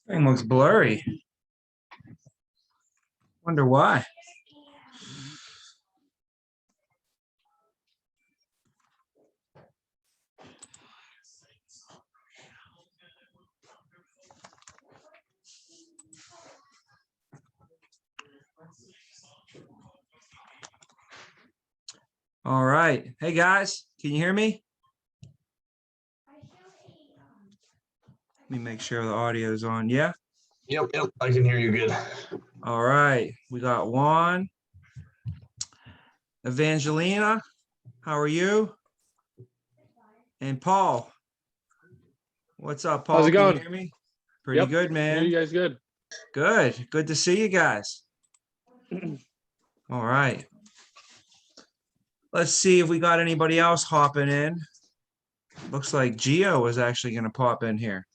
Thing looks blurry. Wonder why. All right. Hey guys, can you hear me? Let me make sure the audio is on. Yeah. Yep, I can hear you good. All right. We got Juan. Evangelina, how are you? And Paul. What's up, Paul? How's it going? Can you hear me? Pretty good, Hear man. you guys good? Good. Good to see you guys. All right. Let's see if we got anybody else hopping in. Looks like Gio is actually going to pop in here.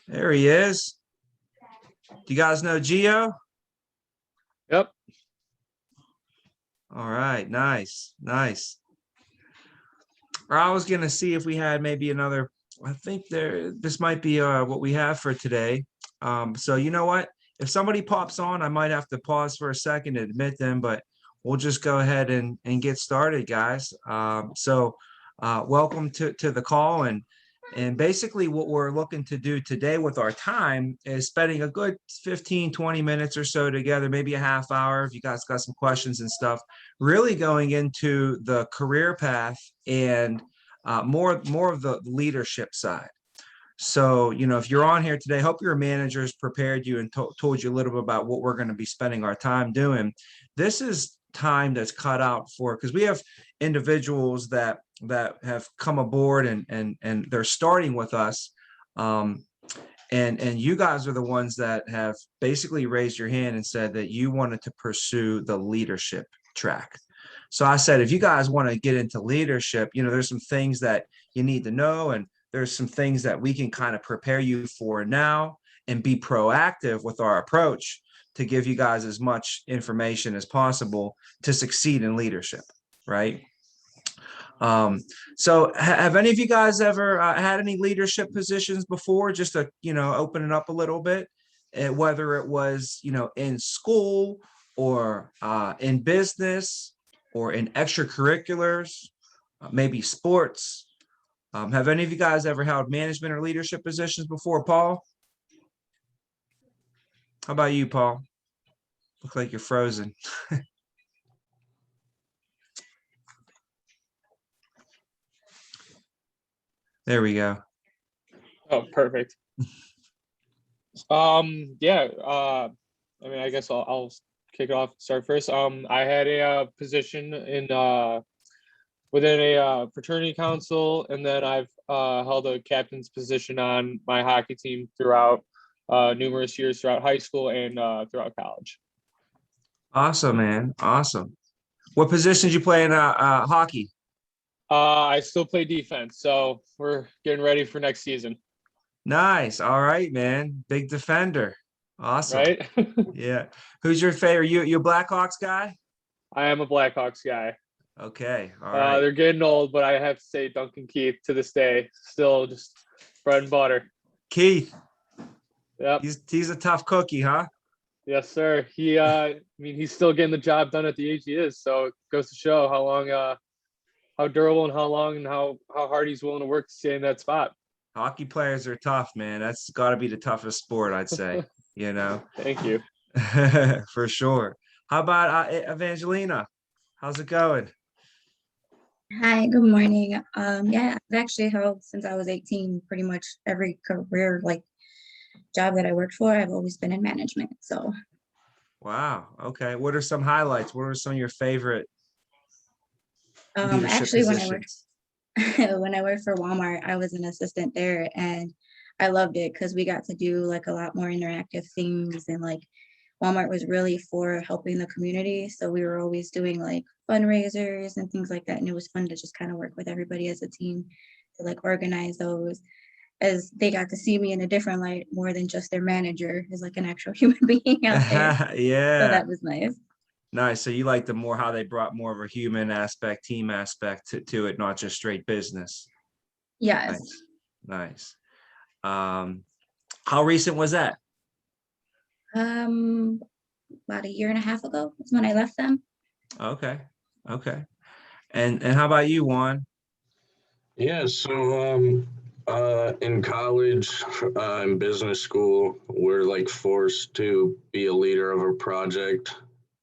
There he is. Do you guys know Gio? Yep. All right. Nice. Nice. I was going to see if we had maybe another. I think this might be what we have for today. So you know what? If somebody pops on, I might have to pause for a second to admit them, but we'll just go ahead and get started, guys. Welcome to the call. And basically what we're looking to do today with our time is spending a good 15, 20 minutes or so together, maybe a half hour if you guys got some questions and stuff, really going into the career path and more of the leadership side. So, you know, if you're on here today, hope your managers prepared you and told you a little bit about what we're going to be spending our time doing. This is time that's cut out for, because we have individuals that have come aboard and they're starting with us. And you guys are the ones that have basically raised your hand and said that you wanted to pursue the leadership track. So I said, if you guys want to get into leadership, you know, there's some things that you need to know, and there's some things that we can kind of prepare you for now and be proactive with our approach to give you guys as much information as possible to succeed in leadership, right? So have any of you guys ever had any leadership positions before, just to, you know, open it up a little bit, whether it was, you know, in school or in business or in extracurriculars, maybe sports? Have any of you guys ever held management or leadership positions before, Paul? How about you, Paul? Look like you're frozen. There we go. Oh, perfect. Yeah. I mean, I guess I'll kick it off and start first. I had a position in within a fraternity council, and then I've held a captain's position on my hockey team throughout numerous years throughout high school and throughout college. Awesome, man. Awesome. What positions you play in hockey? I still play defense, so we're getting ready for next season. Nice. All right, man. Big defender. Awesome. Right? Yeah. Who's your favorite? You a Blackhawks guy? I am a Blackhawks guy. Okay. All right. They're getting old, but I have to say Duncan Keith to this day, still just bread and butter. Keith. Yep. He's a tough cookie, huh? Yes, sir. He I mean, he's still getting the job done at the age he is, so it goes to show how long how durable and how long and how hard he's willing to work to stay in that spot. Hockey players are tough, man. That's got to be the toughest sport, I'd say, you know. Thank you. For sure. How about Evangelina? How's it going? Hi, good morning. Yeah, I've actually held since I was 18, pretty much every career job that I worked for, I've always been in management. So Wow. Okay. What are some highlights? What are some of your favorite leadership actually positions? when I worked for Walmart, I was an assistant there, and I loved it because we got to do a lot more interactive things, and Walmart was really for helping the community. So we were always doing fundraisers and things like that. And it was fun to just kind of work with everybody as a team to organize those, as they got to see me in a different light, more than just their manager, as an actual human being out there. So Yeah. that was nice. Nice. So you like the more how they brought more of a human aspect, team aspect to it, not just straight business. Yes. Nice. Nice. Um, how recent was that? Um, about a year and a half ago is when I left them. Okay. Okay. And how about you, Juan? Yeah, so in college, in business school, we're like forced to be a leader of a project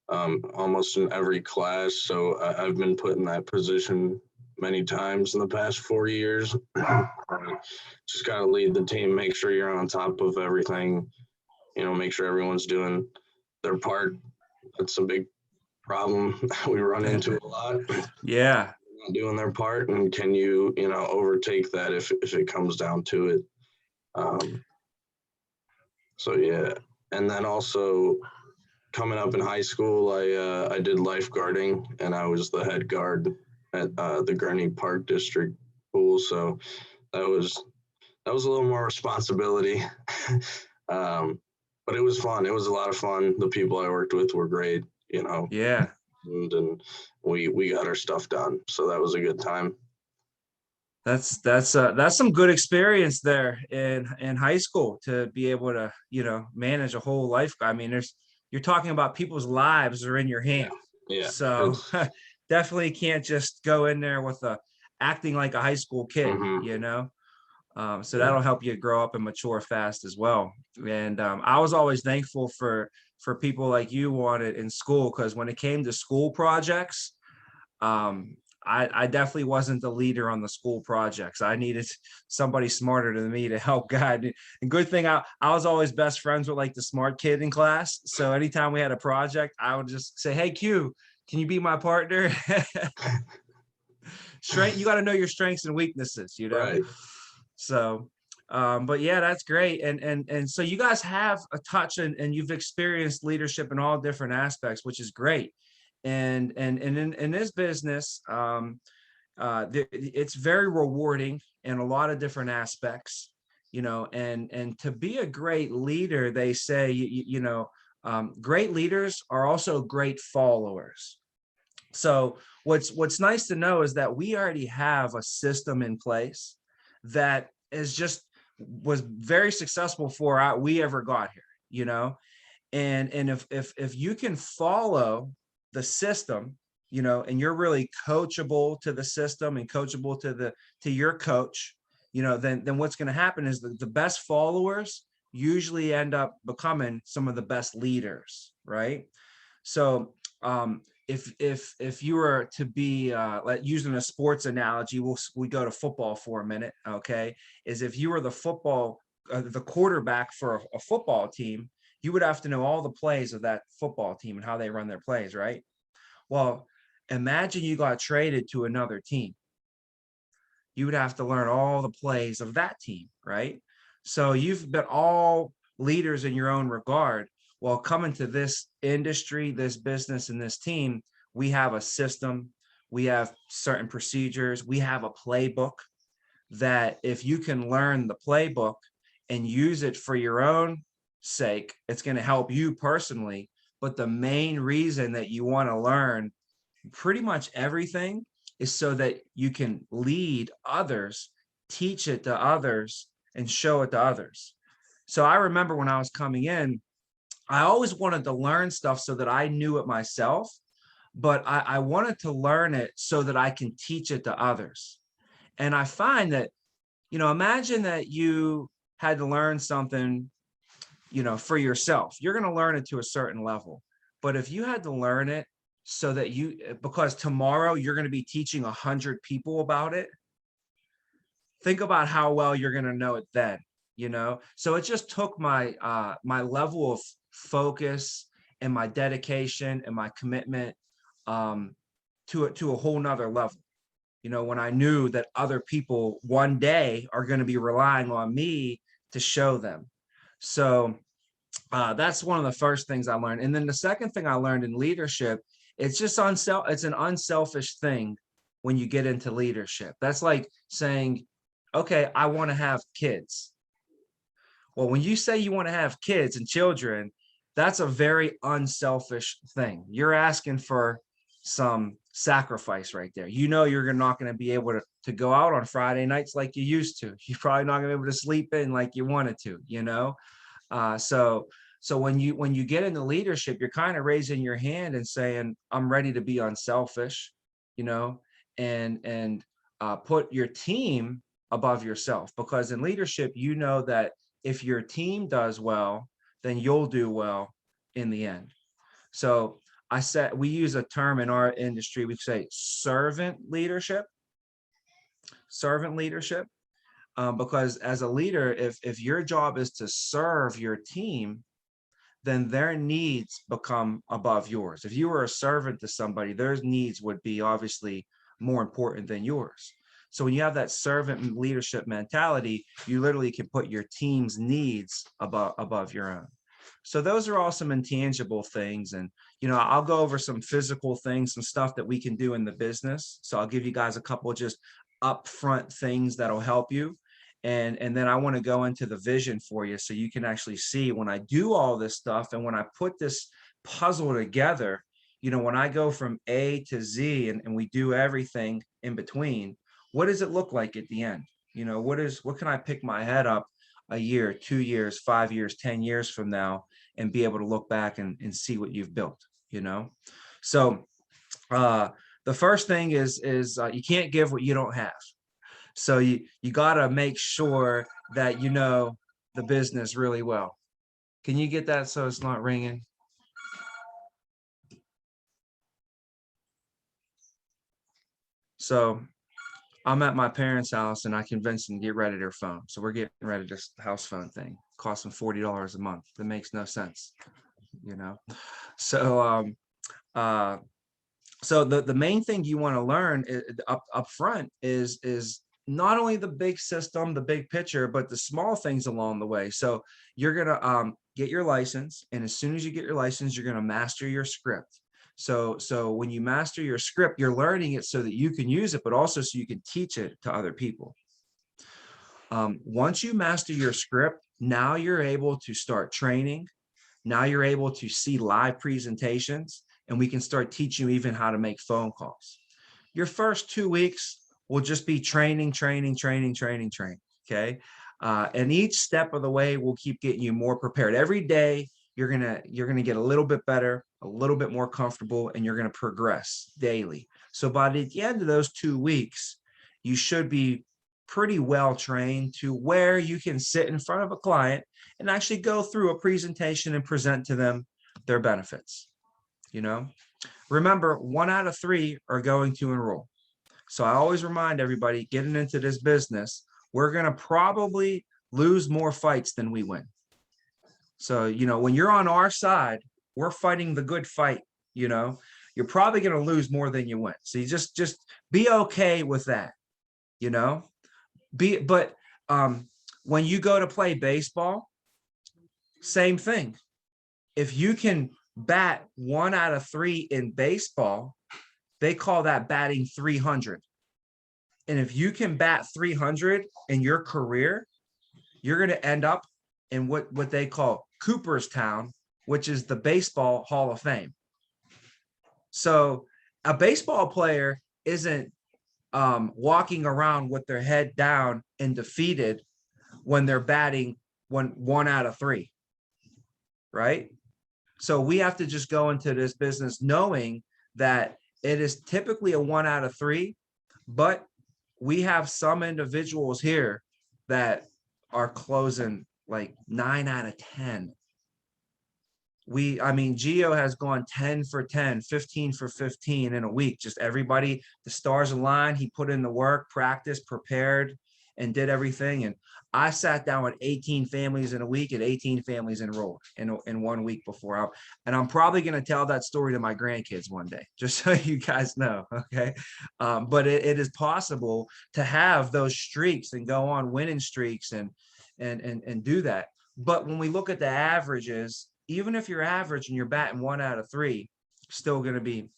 almost in every class. So I've been put in that position many times in the past 4 years. Just got to lead the team, make sure you're on top of everything, make sure everyone's doing their part. That's a big problem we run into a lot. Yeah. Not doing their part, and can you overtake that if it comes down to it. So yeah, and then also coming up in high school, I did lifeguarding, and I was the head guard at the Gurney Park District pool. So that was a little more responsibility, but it was fun. It was a lot of fun. The people I worked with were great, Yeah. and we got our stuff done. So that was a good time. That's some good experience there in high school to be able to, manage a whole life. I mean, you're talking about people's lives are in your hand. Yeah, So it's definitely can't just go in there with acting like a high school kid, mhm. So that'll help you grow up and mature fast as well. And I was always thankful for people like you wanted in school, because when it came to school projects, um, I definitely wasn't the leader on the school projects. I needed somebody smarter than me to help guide. And good thing I was always best friends with like the smart kid in class. So anytime we had a project, I would just say, "Hey, Q, can you be my partner?" Strength, you got to know your strengths and weaknesses. Right. So but yeah, that's great. And so you guys have a touch, and you've experienced leadership in all different aspects, which is great. And in this business, it's very rewarding in a lot of different aspects, and to be a great leader, they say, great leaders are also great followers. So what's nice to know is that we already have a system in place that is just was very successful before we ever got here, and if you can follow the system, and you're really coachable to the system and coachable to your coach, then what's going to happen is the best followers usually end up becoming some of the best leaders, right? So if you were to be like using a sports analogy, we go to football for a minute, okay? Is if you were the quarterback for a football team, you would have to know all the plays of that football team and how they run their plays, right? Well, imagine you got traded to another team. You would have to learn all the plays of that team, right? So you've been all leaders in your own regard. Well, coming to this industry, this business, and this team, we have a system, we have certain procedures, we have a playbook that if you can learn the playbook and use it for your own sake, it's going to help you personally. But the main reason that you want to learn pretty much everything is so that you can lead others, teach it to others, and show it to others. So I remember when I was coming in, I always wanted to learn stuff so that I knew it myself, but I wanted to learn it so that I can teach it to others. And I find that, imagine that you had to learn something, for yourself. You're going to learn it to a certain level. But if you had to learn it so that because tomorrow you're going to be teaching 100 people about it, think about how well you're going to know it then. So it just took my level of focus and my dedication and my commitment to a whole nother level. When I knew that other people one day are going to be relying on me to show them. So that's one of the first things I learned. And then the second thing I learned in leadership, it's an unselfish thing when you get into leadership. That's like saying, okay, I want to have kids. Well, when you say you want to have kids and children, that's a very unselfish thing. You're asking for some sacrifice right there. You know, you're not going to be able to go out on Friday nights like you used to. You're probably not going to be able to sleep in like you wanted to, you know? So when you get into leadership, you're kind of raising your hand and saying, I'm ready to be unselfish, you know, and put your team above yourself, because in leadership, you know that if your team does well, then you'll do well in the end. So we use a term in our industry, we say servant leadership, because as a leader, if your job is to serve your team, then their needs become above yours. If you were a servant to somebody, their needs would be obviously more important than yours. So when you have that servant leadership mentality, you literally can put your team's needs above your own. So those are all some intangible things. And, you know, I'll go over some physical things, some stuff that we can do in the business. So I'll give you guys a couple of just upfront things that'll help you. And then I want to go into the vision for you so you can actually see when I do all this stuff and when I put this puzzle together, you know, when I go from A to Z and we do everything in between, what does it look like at the end? You know, what can I pick my head up a year, 2 years, 5 years, 10 years from now and be able to look back and see what you've built, you know? So the first thing is you can't give what you don't have. So you got to make sure that you know the business really well. Can you get that so it's not ringing? So I'm at my parents' house and I convinced them to get rid of their phone. So we're getting rid of this house phone thing. Costs them $40 a month. That makes no sense, you know? So, so the main thing you want to learn up front is not only the big system, the big picture, but the small things along the way. So you're gonna get your license, and as soon as you get your license, you're gonna master your script. So when you master your script, you're learning it so that you can use it, but also so you can teach it to other people. Once you master your script, now you're able to start training. Now you're able to see live presentations, and we can start teaching you even how to make phone calls. Your first 2 weeks will just be training. Okay. And each step of the way will keep getting you more prepared. Every day, you're gonna get a little bit better, a little bit more comfortable, and you're gonna progress daily. So by the end of those 2 weeks, you should be pretty well trained to where you can sit in front of a client and actually go through a presentation and present to them their benefits. You know, remember, 1 out of 3 are going to enroll. So I always remind everybody getting into this business, we're going to probably lose more fights than we win. So, you know, when you're on our side, we're fighting the good fight, you know, you're probably going to lose more than you win. So you just be okay with that, you know, but when you go to play baseball, same thing. If you can bat 1 out of 3 in baseball, they call that batting 300. And if you can bat 300 in your career, you're going to end up in what they call Cooperstown, which is the Baseball Hall of Fame. So a baseball player isn't walking around with their head down and defeated when they're batting 1 out of 3, right? So we have to just go into this business knowing that it is typically a 1 out of 3, but we have some individuals here that are closing like 9 out of 10. I mean, Gio has gone 10 for 10, 15 for 15 in a week. Just everybody, the stars aligned. He put in the work, practiced, prepared, and did everything. And I sat down with 18 families in a week and 18 families enrolled in 1 week before. And I'm probably going to tell that story to my grandkids one day, just so you guys know. Okay. But it is possible to have those streaks and go on winning streaks and do that. But when we look at the averages, even if you're average and you're batting 1 out of 3, still going to be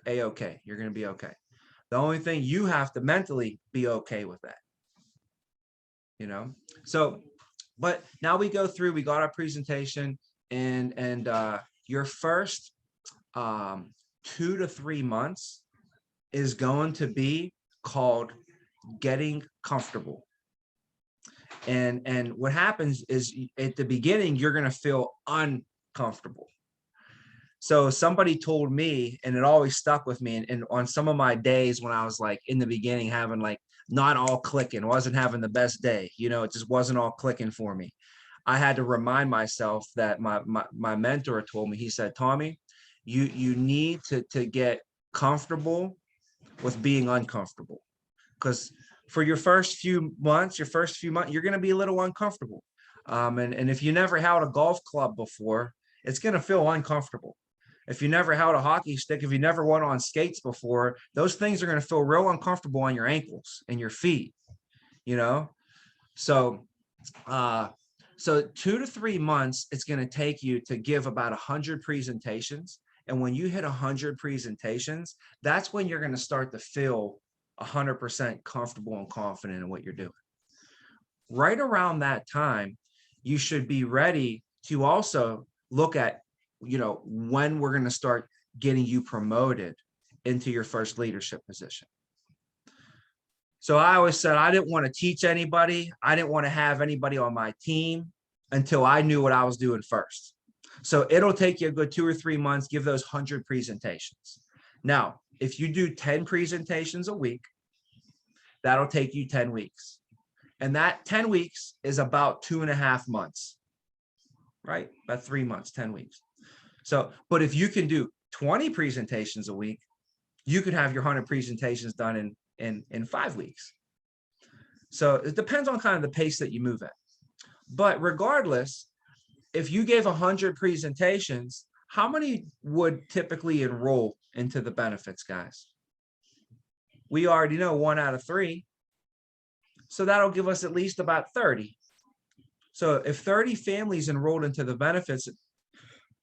A-okay. You're going to be okay. The only thing, you have to mentally be okay with that. You know? So, but now we go through, we got our presentation, and your first 2 to 3 months is going to be called getting comfortable. And what happens is at the beginning, you're going to feel uncomfortable. So somebody told me, and it always stuck with me, and on some of my days when I was like in the beginning having like not all clicking, wasn't having the best day, you know, it just wasn't all clicking for me. I had to remind myself that my mentor told me, he said, Tommy, you need to get comfortable with being uncomfortable, because for your first few months, you're going to be a little uncomfortable. And if you never held a golf club before, it's going to feel uncomfortable. If you never held a hockey stick, if you never went on skates before, those things are going to feel real uncomfortable on your ankles and your feet, you know? So, so 2 to 3 months, it's going to take you to give about 100 presentations. And when you hit 100 presentations, that's when you're going to start to feel 100% comfortable and confident in what you're doing. Right around that time, you should be ready to also look at, you know, when we're going to start getting you promoted into your first leadership position. So I always said I didn't want to teach anybody. I didn't want to have anybody on my team until I knew what I was doing first. So it'll take you a good 2 or 3 months, give those 100 presentations. Now, if you do 10 presentations a week, that'll take you 10 weeks. And that 10 weeks is about 2.5 months, right? About 3 months, 10 weeks. So, but if you can do 20 presentations a week, you could have your 100 presentations done in 5 weeks. So it depends on kind of the pace that you move at. But regardless, if you gave 100 presentations, how many would typically enroll into the benefits, guys? We already know 1 out of 3. So that'll give us at least about 30. So if 30 families enrolled into the benefits,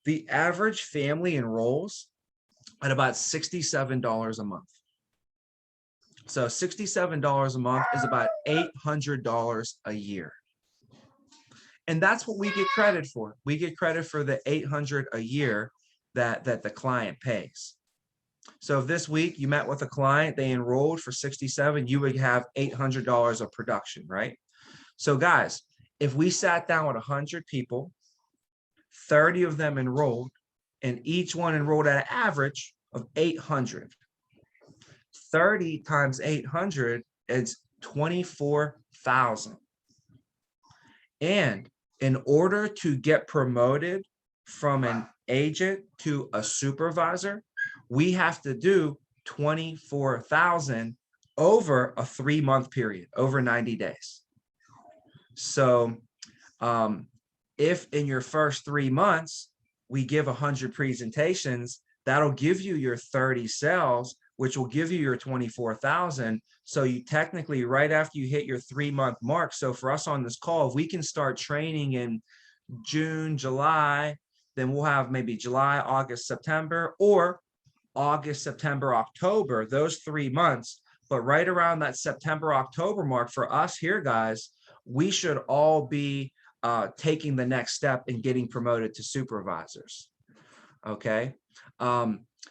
the average family enrolls at about $67 a month. So $67 a month is about $800 a year. And that's what we get credit for. We get credit for the $800 a year that the client pays. So if this week you met with a client, they enrolled for 67, you would have $800 of production, right? So guys, if we sat down with 100 people, 30 of them enrolled, and each one enrolled at an average of 800. 30 times 800 is 24,000. And in order to get promoted from an agent to a supervisor, we have to do 24,000 over a 3-month period, over 90 days. So if in your first 3 months, we give 100 presentations, that'll give you your 30 sales, which will give you your 24,000. So you technically, right after you hit your 3-month mark. So for us on this call, if we can start training in June, July, then we'll have maybe July, August, September, or August, September, October, those 3 months. But right around that September, October mark for us here, guys, we should all be taking the next step in getting promoted to supervisors. Okay.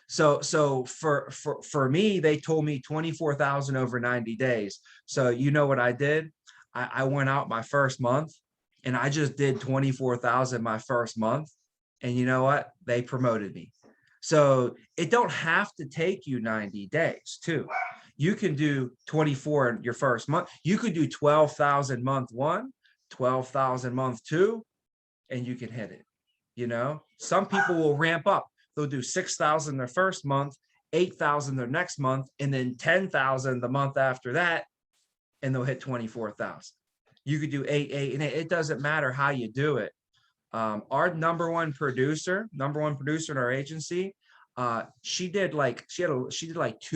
So for me, they told me 24,000 over 90 days. So you know what I did? I went out my first month and I just did 24,000 my first month. And you know what? They promoted me. So it don't have to take you 90 days too. You can do 24 in your first month. You could do 12,000 month 1, 12,000 month 2, and you can hit it. You know, some people will ramp up. They'll do 6,000 their first month, 8,000 their next month, and then 10,000 the month after that, and they'll hit 24,000. You could do 8, and it doesn't matter how you do it. Our number one producer in our agency, she did like 2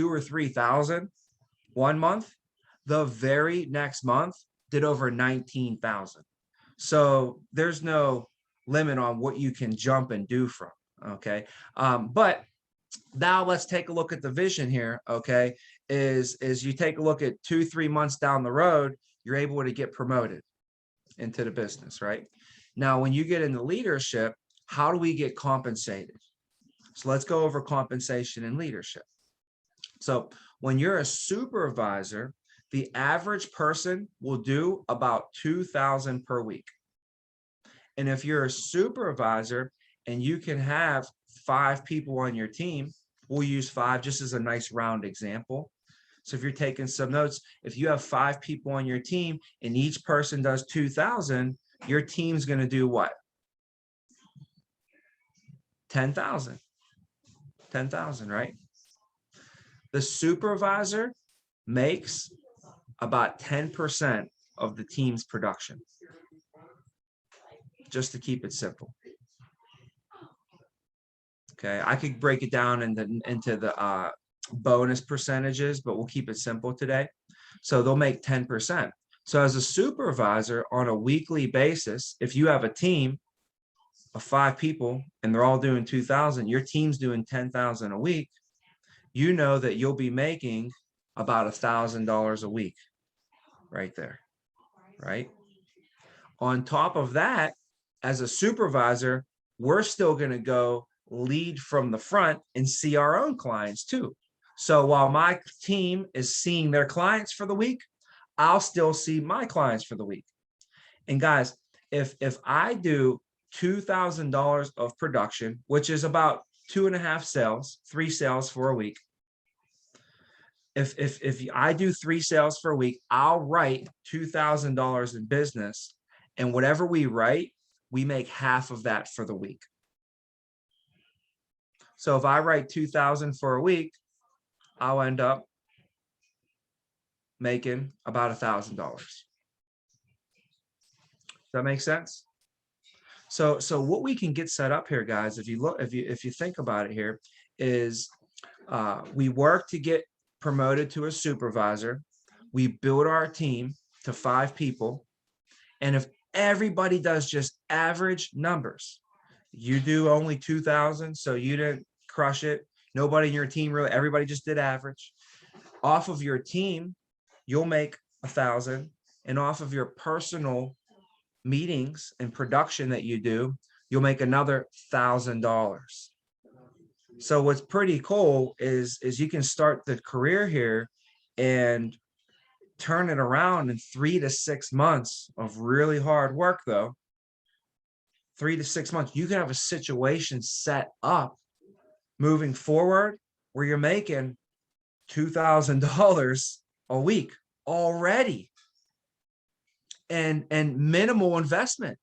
or 3,000 1 month. The very next month did over 19,000. So there's no limit on what you can jump and do from. Okay. But now let's take a look at the vision here. Okay. Is you take a look at 2-3 months down the road, you're able to get promoted into the business, right? Now, when you get into leadership, how do we get compensated? So let's go over compensation and leadership. So when you're a supervisor, the average person will do about 2,000 per week. And if you're a supervisor and you can have 5 people on your team, we'll use 5 just as a nice round example. So if you're taking some notes, if you have 5 people on your team and each person does 2,000, your team's going to do what? 10,000. 10,000, right? The supervisor makes about 10% of the team's production, just to keep it simple. Okay, I could break it down into the bonus percentages, but we'll keep it simple today. So they'll make 10%. So as a supervisor on a weekly basis, if you have a team of 5 people and they're all doing 2,000, your team's doing 10,000 a week, you know that you'll be making about $1,000 a week right there, right? On top of that, as a supervisor, we're still going to go lead from the front and see our own clients too. So while my team is seeing their clients for the week, I'll still see my clients for the week. And guys, if I do $2,000 of production, which is about 2.5 sales, 3 sales for a week. If I do 3 sales for a week, I'll write $2,000 in business, and whatever we write, we make half of that for the week. So if I write 2,000 for a week, I'll end up making about $1,000. Does that make sense? So what we can get set up here, guys, if you think about it here, is we work to get promoted to a supervisor. We build our team to 5 people. And if everybody does just average numbers, you do only 2,000, so you didn't crush it. Nobody in your team really, everybody just did average. Off of your team, you'll make 1,000, and off of your personal meetings and production that you do, you'll make another $1,000. So what's pretty cool is you can start the career here and turn it around in 3 to 6 months of really hard work. Though 3 to 6 months, you can have a situation set up moving forward where you're making $2,000 a week already, and minimal investment.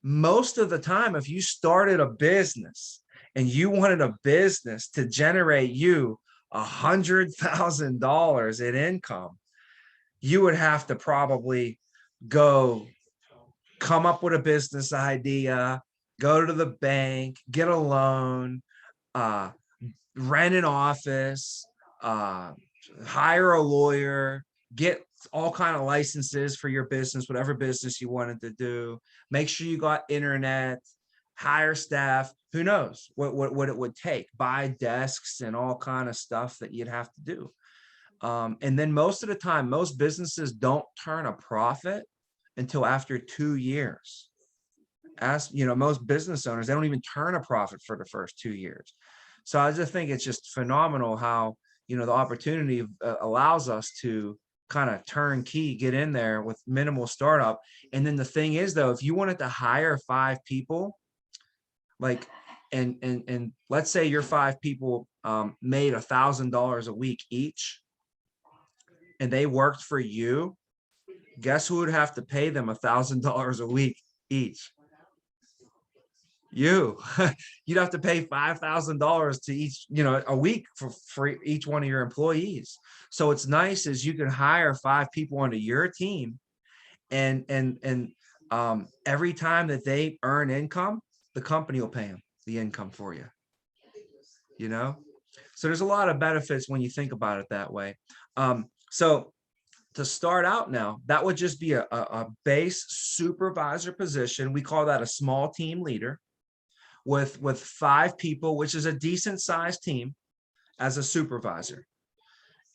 Most of the time, if you started a business and you wanted a business to generate you $100,000 in income, you would have to probably go come up with a business idea, go to the bank, get a loan, rent an office, hire a lawyer, get all kind of licenses for your business, whatever business you wanted to do. Make sure you got internet, hire staff. Who knows what it would take? Buy desks and all kind of stuff that you'd have to do. And then most of the time, most businesses don't turn a profit until after 2 years. As you know, most business owners, they don't even turn a profit for the first 2 years. So I just think it's just phenomenal how, you know, the opportunity allows us to kind of turnkey, get in there with minimal startup. And then the thing is, though, if you wanted to hire 5 people, like, and let's say your 5 people made $1,000 a week each, and they worked for you, guess who would have to pay them $1,000 a week each? You. You'd have to pay $5,000 to each, you know, a week for each one of your employees. So it's nice is you can hire 5 people onto your team, and every time that they earn income, the company will pay them the income for you. You know, so there's a lot of benefits when you think about it that way. So to start out now, that would just be a base supervisor position. We call that a small team leader with 5 people, which is a decent sized team as a supervisor.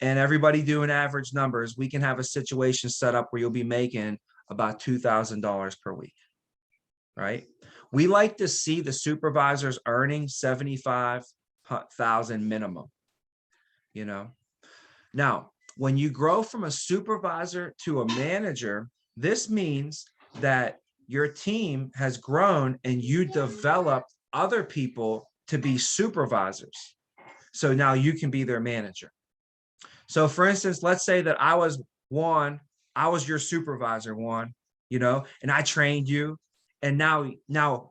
And everybody doing average numbers, we can have a situation set up where you'll be making about $2,000 per week. right? We like to see the supervisors earning 75,000 minimum, you know? Now, when you grow from a supervisor to a manager, this means that your team has grown and you developed other people to be supervisors. So now you can be their manager. So for instance, let's say that I was your supervisor, Juan, and I trained you. And now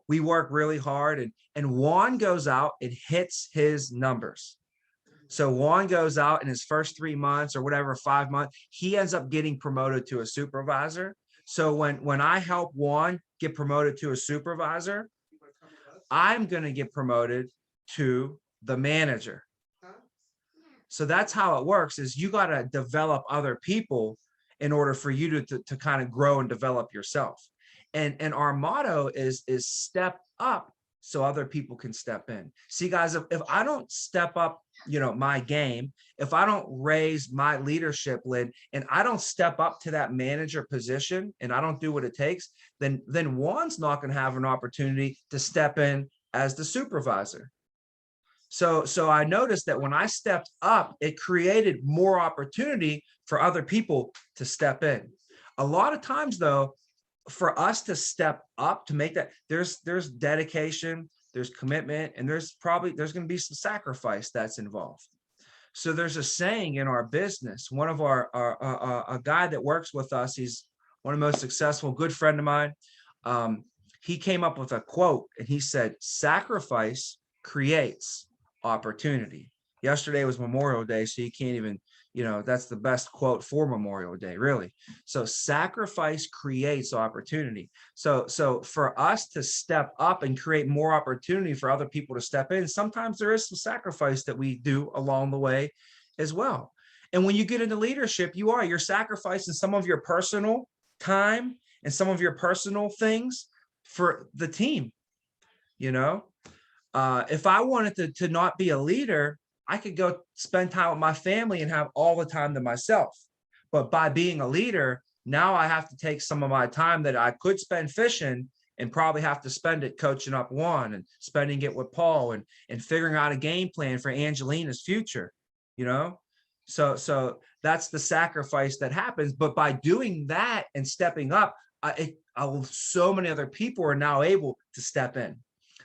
we work really hard, and Juan goes out and hits his numbers. So Juan goes out in his first 3 months or whatever, 5 months, he ends up getting promoted to a supervisor. So when I help Juan get promoted to a supervisor, I'm going to get promoted to the manager. So that's how it works, is you got to develop other people in order for you to kind of grow and develop yourself. And our motto is step up so other people can step in. See, guys, if I don't step up, my game, if I don't raise my leadership lid and I don't step up to that manager position and I don't do what it takes, then Juan's not going to have an opportunity to step in as the supervisor. So I noticed that when I stepped up, it created more opportunity for other people to step in. A lot of times, though, for us to step up, to make that, there's dedication, there's commitment, and there's going to be some sacrifice that's involved. So there's a saying in our business. One of a guy that works with us, he's one of the most successful, good friend of mine. He came up with a quote, and he said, "Sacrifice creates opportunity." Yesterday was Memorial Day, so you can't even, that's the best quote for Memorial Day, really. So sacrifice creates opportunity. So for us to step up and create more opportunity for other people to step in, sometimes there is some sacrifice that we do along the way as well. And when you get into leadership, you're sacrificing some of your personal time and some of your personal things for the team. If I wanted to not be a leader, I could go spend time with my family and have all the time to myself. But by being a leader, now I have to take some of my time that I could spend fishing and probably have to spend it coaching up Juan and spending it with Paul and figuring out a game plan for Angelina's future, So that's the sacrifice that happens. But by doing that and stepping up, so many other people are now able to step in.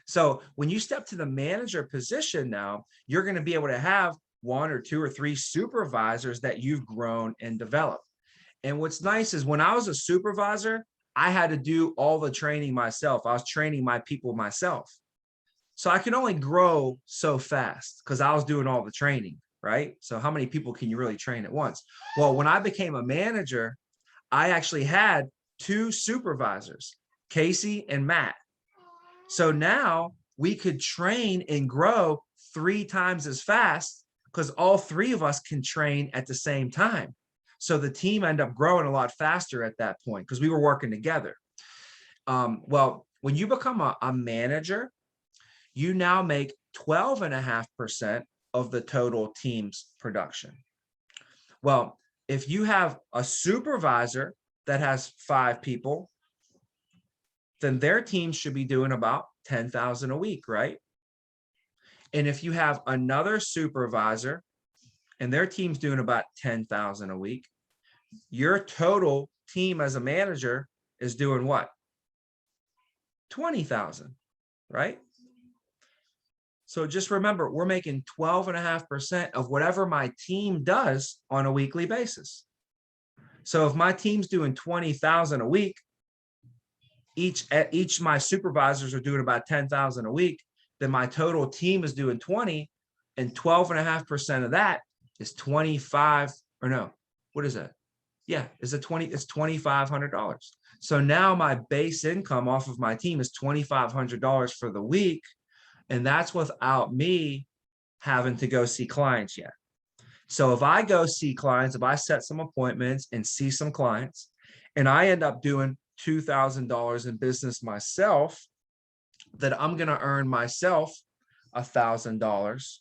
So when you step to the manager position now, you're going to be able to have 1 or 2 or 3 supervisors that you've grown and developed. And what's nice is when I was a supervisor, I had to do all the training myself. I was training my people myself. So I could only grow so fast because I was doing all the training, right? So how many people can you really train at once? Well, when I became a manager, I actually had 2 supervisors, Casey and Matt. So now we could train and grow 3 times as fast because all 3 of us can train at the same time. So the team ended up growing a lot faster at that point because we were working together. Well, when you become a manager, you now make 12.5% of the total team's production. Well, if you have a supervisor that has 5 people, then their team should be doing about 10,000 a week, right? And if you have another supervisor and their team's doing about 10,000 a week, your total team as a manager is doing what? 20,000, right? So just remember, we're making 12.5% of whatever my team does on a weekly basis. So if my team's doing 20,000 a week, each my supervisors are doing about 10,000 a week, then my total team is doing 20, and 12.5% of that is 25, or no, what is that? Yeah, it's $2,500. So now my base income off of my team is $2,500 for the week. And that's without me having to go see clients yet. So if I go see clients, if I set some appointments and see some clients, and I end up doing $2,000 in business myself, that I'm going to earn myself $1,000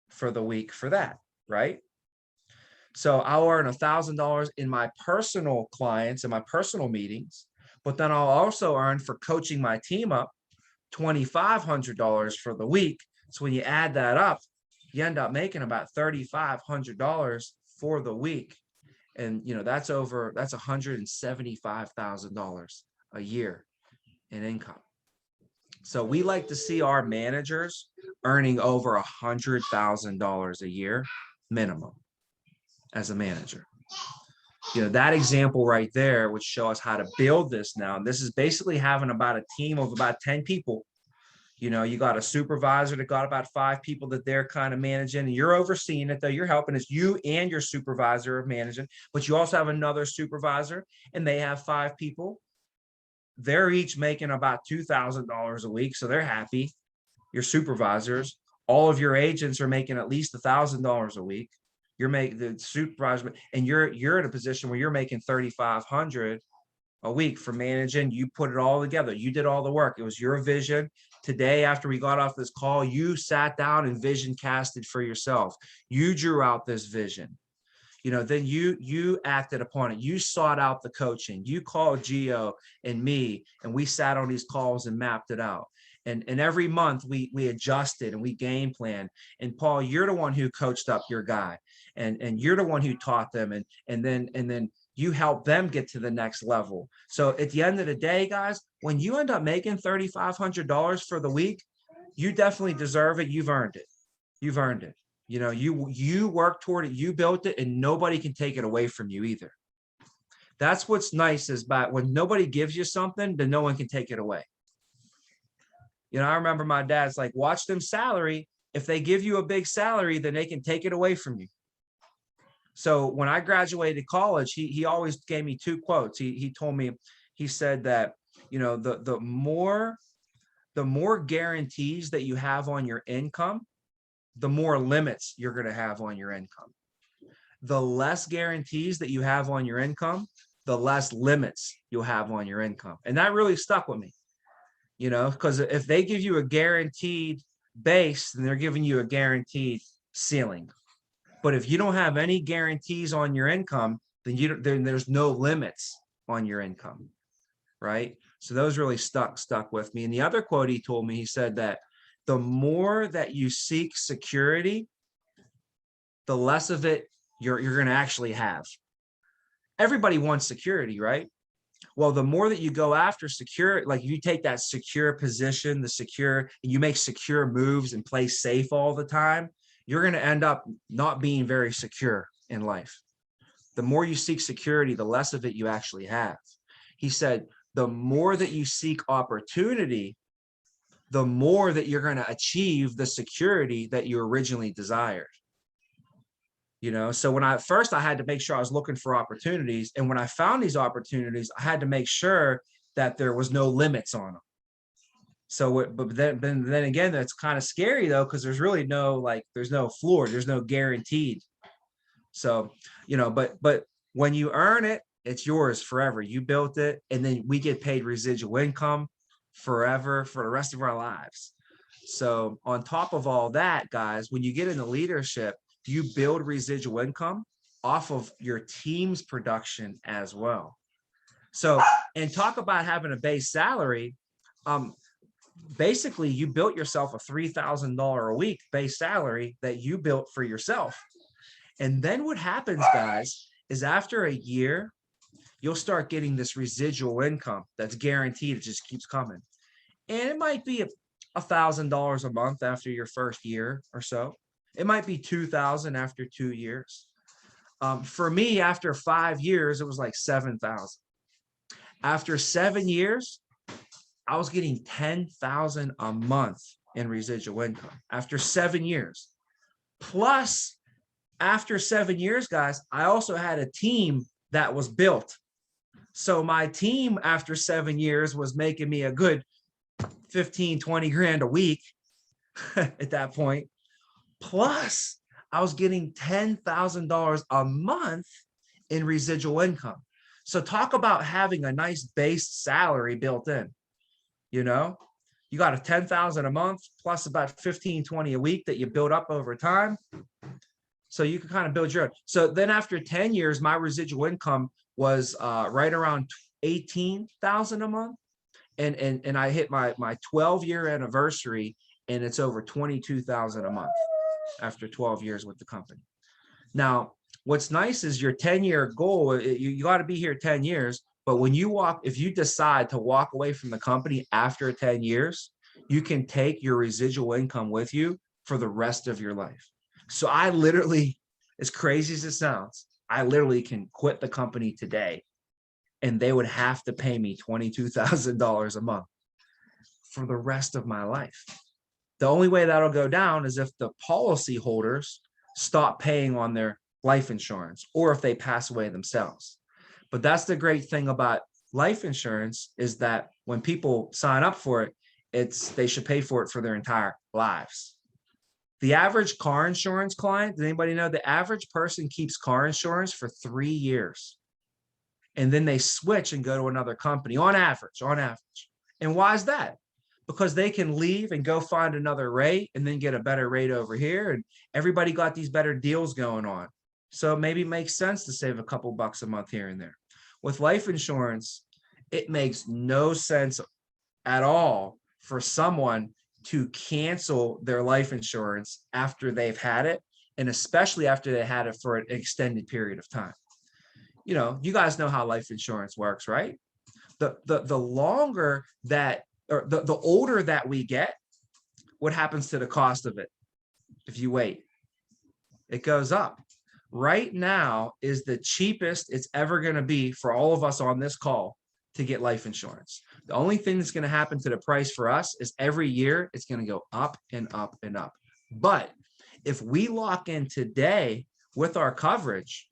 for the week for that, right? So I'll earn $1,000 in my personal clients and my personal meetings, But then I'll also earn for coaching my team up $2,500 for the week. So when you add that up, you end up making about $3,500 for the week. And that's $175,000 a year in income. So we like to see our managers earning over $100,000 a year minimum as a manager. That example right there would show us how to build this now. And this is basically having about a team of about 10 people. You got a supervisor that got about 5 people that they're kind of managing, and you're overseeing it, though. You're helping. It's you and your supervisor of managing, but you also have another supervisor, and they have 5 people. They're each making about $2,000 a week, so they're happy. Your supervisors, all of your agents are making at least $1,000 a week. You're making the supervisor, and you're in a position where you're making $3,500 a week for managing. You put it all together. You did all the work. It was your vision. Today, after we got off this call, you sat down and vision casted for yourself. You drew out this vision. Then you acted upon it. You sought out the coaching. You called Gio and me, and we sat on these calls and mapped it out. And every month we adjusted and we game planned. And Paul, you're the one who coached up your guy, and you're the one who taught them, and then you help them get to the next level. So at the end of the day, guys, when you end up making $3,500 for the week, you definitely deserve it. You've earned it. You've earned it. You work toward it, you built it, and nobody can take it away from you either. That's what's nice, is about when nobody gives you something, then no one can take it away. I remember my dad's like, watch them salary. If they give you a big salary, then they can take it away from you. So when I graduated college, he always gave me 2 quotes. He told me, he said that, the more guarantees that you have on your income, the more limits you're going to have on your income. The less guarantees that you have on your income, the less limits you'll have on your income. And that really stuck with me, because if they give you a guaranteed base, then they're giving you a guaranteed ceiling. But if you don't have any guarantees on your income, then there's no limits on your income, right? So those really stuck with me. And the other quote he told me, he said that the more that you seek security, the less of it you're going to actually have. Everybody wants security, right? Well, the more that you go after secure, like you take that secure position, and you make secure moves and play safe all the time, you're going to end up not being very secure in life. The more you seek security, the less of it you actually have. He said, the more that you seek opportunity, the more that you're going to achieve the security that you originally desired. So when I had to make sure I was looking for opportunities. And when I found these opportunities, I had to make sure that there was no limits on them. So, but then again, that's kind of scary though, because there's really there's no floor, there's no guaranteed. So, but when you earn it, it's yours forever. You built it, and then we get paid residual income forever for the rest of our lives. So on top of all that, guys, when you get into leadership, you build residual income off of your team's production as well. So, and talk about having a base salary. Basically, you built yourself a $3,000 a week base salary that you built for yourself. And then what happens, guys, is after a year, you'll start getting this residual income that's guaranteed. It just keeps coming. And it might be $1,000 a month after your first year or so. It might be $2,000 after 2 years. For me, after 5 years, it was like $7,000. After 7 years, I was getting $10,000 a month in residual income after 7 years. Plus, after 7 years, guys, I also had a team that was built. So my team after 7 years was making me a good 15, 20 grand a week at that point. Plus, I was getting $10,000 a month in residual income. So talk about having a nice base salary built in. You got a $10,000 a month plus about 15, 20 a week that you build up over time. So you can kind of build your own. So then after 10 years, my residual income was right around 18,000 a month. And I hit my 12-year anniversary, and it's over 22,000 a month after 12 years with the company. Now, what's nice is your 10-year goal, you got to be here 10 years, but when you if you decide to walk away from the company after 10 years, you can take your residual income with you for the rest of your life. So I literally, as crazy as it sounds, I literally can quit the company today and they would have to pay me $22,000 a month for the rest of my life. The only way that'll go down is if the policy holders stop paying on their life insurance or if they pass away themselves. But that's the great thing about life insurance, is that when people sign up for it, they should pay for it for their entire lives. The average car insurance client, does anybody know the average person keeps car insurance for 3 years? And then they switch and go to another company on average. And why is that? Because they can leave and go find another rate and then get a better rate over here. And everybody got these better deals going on. So maybe it makes sense to save a couple bucks a month here and there. With life insurance, it makes no sense at all for someone to cancel their life insurance after they've had it, and especially after they had it for an extended period of time. You know, you guys know how life insurance works, right? The longer that, or the older that we get, what happens to the cost of it? If you wait, it goes up. Right now is the cheapest it's ever going to be for all of us on this call to get life insurance. The only thing that's going to happen to the price for us is every year it's going to go up and up and up. But if we lock in today with our coverage,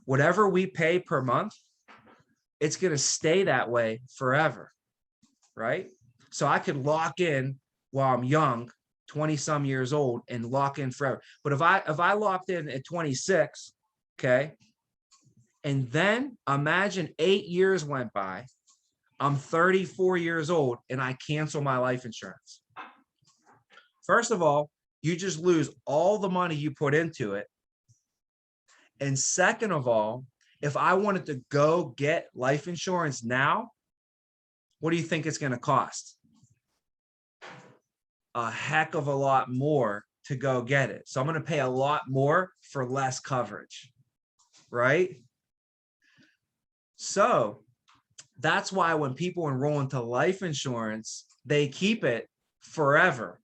whatever we pay per month, it's going to stay that way forever, right? So I could lock in while I'm young, 20 some years old, and lock in forever. But if I locked in at 26, okay, and then imagine 8 years went by, I'm 34 years old and I cancel my life insurance. First of all, you just lose all the money you put into it. And second of all, if I wanted to go get life insurance now, what do you think it's going to cost? A heck of a lot more to go get it. So I'm going to pay a lot more for less coverage, right? So that's why when people enroll into life insurance, they keep it forever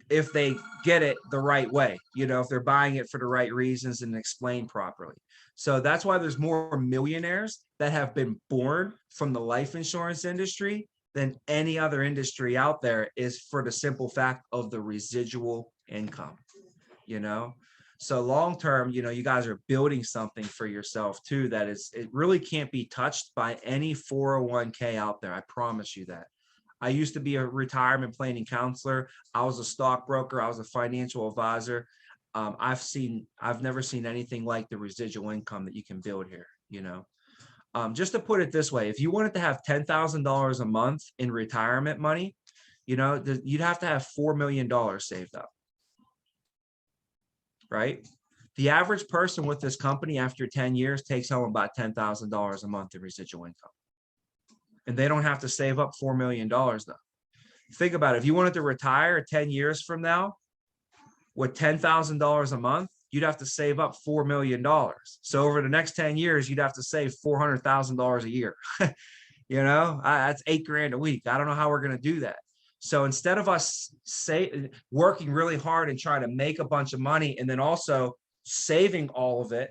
if they get it the right way, you know, if they're buying it for the right reasons and explained properly. So that's why there's more millionaires that have been born from the life insurance industry than any other industry out there, is for the simple fact of the residual income, you know? So long term, you know, you guys are building something for yourself too, that it really can't be touched by any 401k out there. I promise you that. I used to be a retirement planning counselor. I was a stockbroker. I was a financial advisor. I've never seen anything like the residual income that you can build here, you know. Just to put it this way, if you wanted to have $10,000 a month in retirement money, you know, you'd have to have $4 million saved up, right? The average person with this company after 10 years takes home about $10,000 a month in residual income. And they don't have to save up $4 million though. Think about it. If you wanted to retire 10 years from now with $10,000 a month, you'd have to save up $4 million. So over the next 10 years, you'd have to save $400,000 a year. You know, that's $8,000 a week. I don't know how we're going to do that. So instead of us working really hard and trying to make a bunch of money and then also saving all of it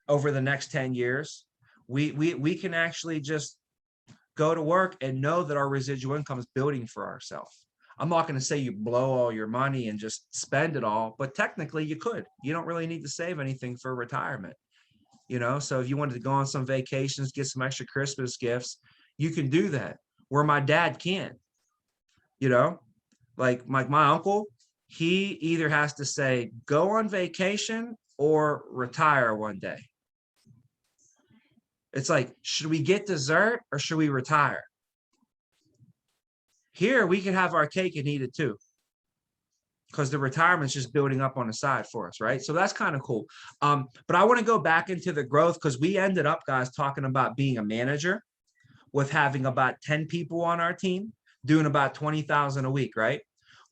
over the next 10 years, we can actually just go to work and know that our residual income is building for ourselves. I'm not going to say you blow all your money and just spend it all, but technically you could. You don't really need to save anything for retirement, you know? So if you wanted to go on some vacations, get some extra Christmas gifts, you can do that, where my dad can't, you know? Like my uncle, he either has to say, go on vacation or retire one day. It's like, should we get dessert or should we retire? Here, we can have our cake and eat it too, because the retirement's just building up on the side for us, right? So that's kind of cool. But I want to go back into the growth, because we ended up, guys, talking about being a manager. with having about 10 people on our team doing about 20,000 a week, right?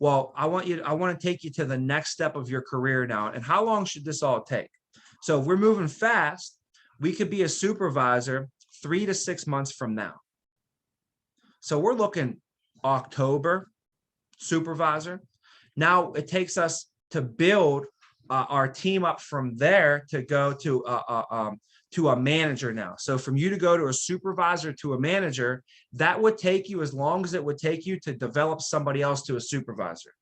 Well, I want to take you to the next step of your career now. And how long should this all take? So if we're moving fast, we could be a supervisor 3 to 6 months from now. So we're looking October, supervisor. Now it takes us to build our team up from there to go to a manager now. So from you to go to a supervisor to a manager, that would take you as long as it would take you to develop somebody else to a supervisor.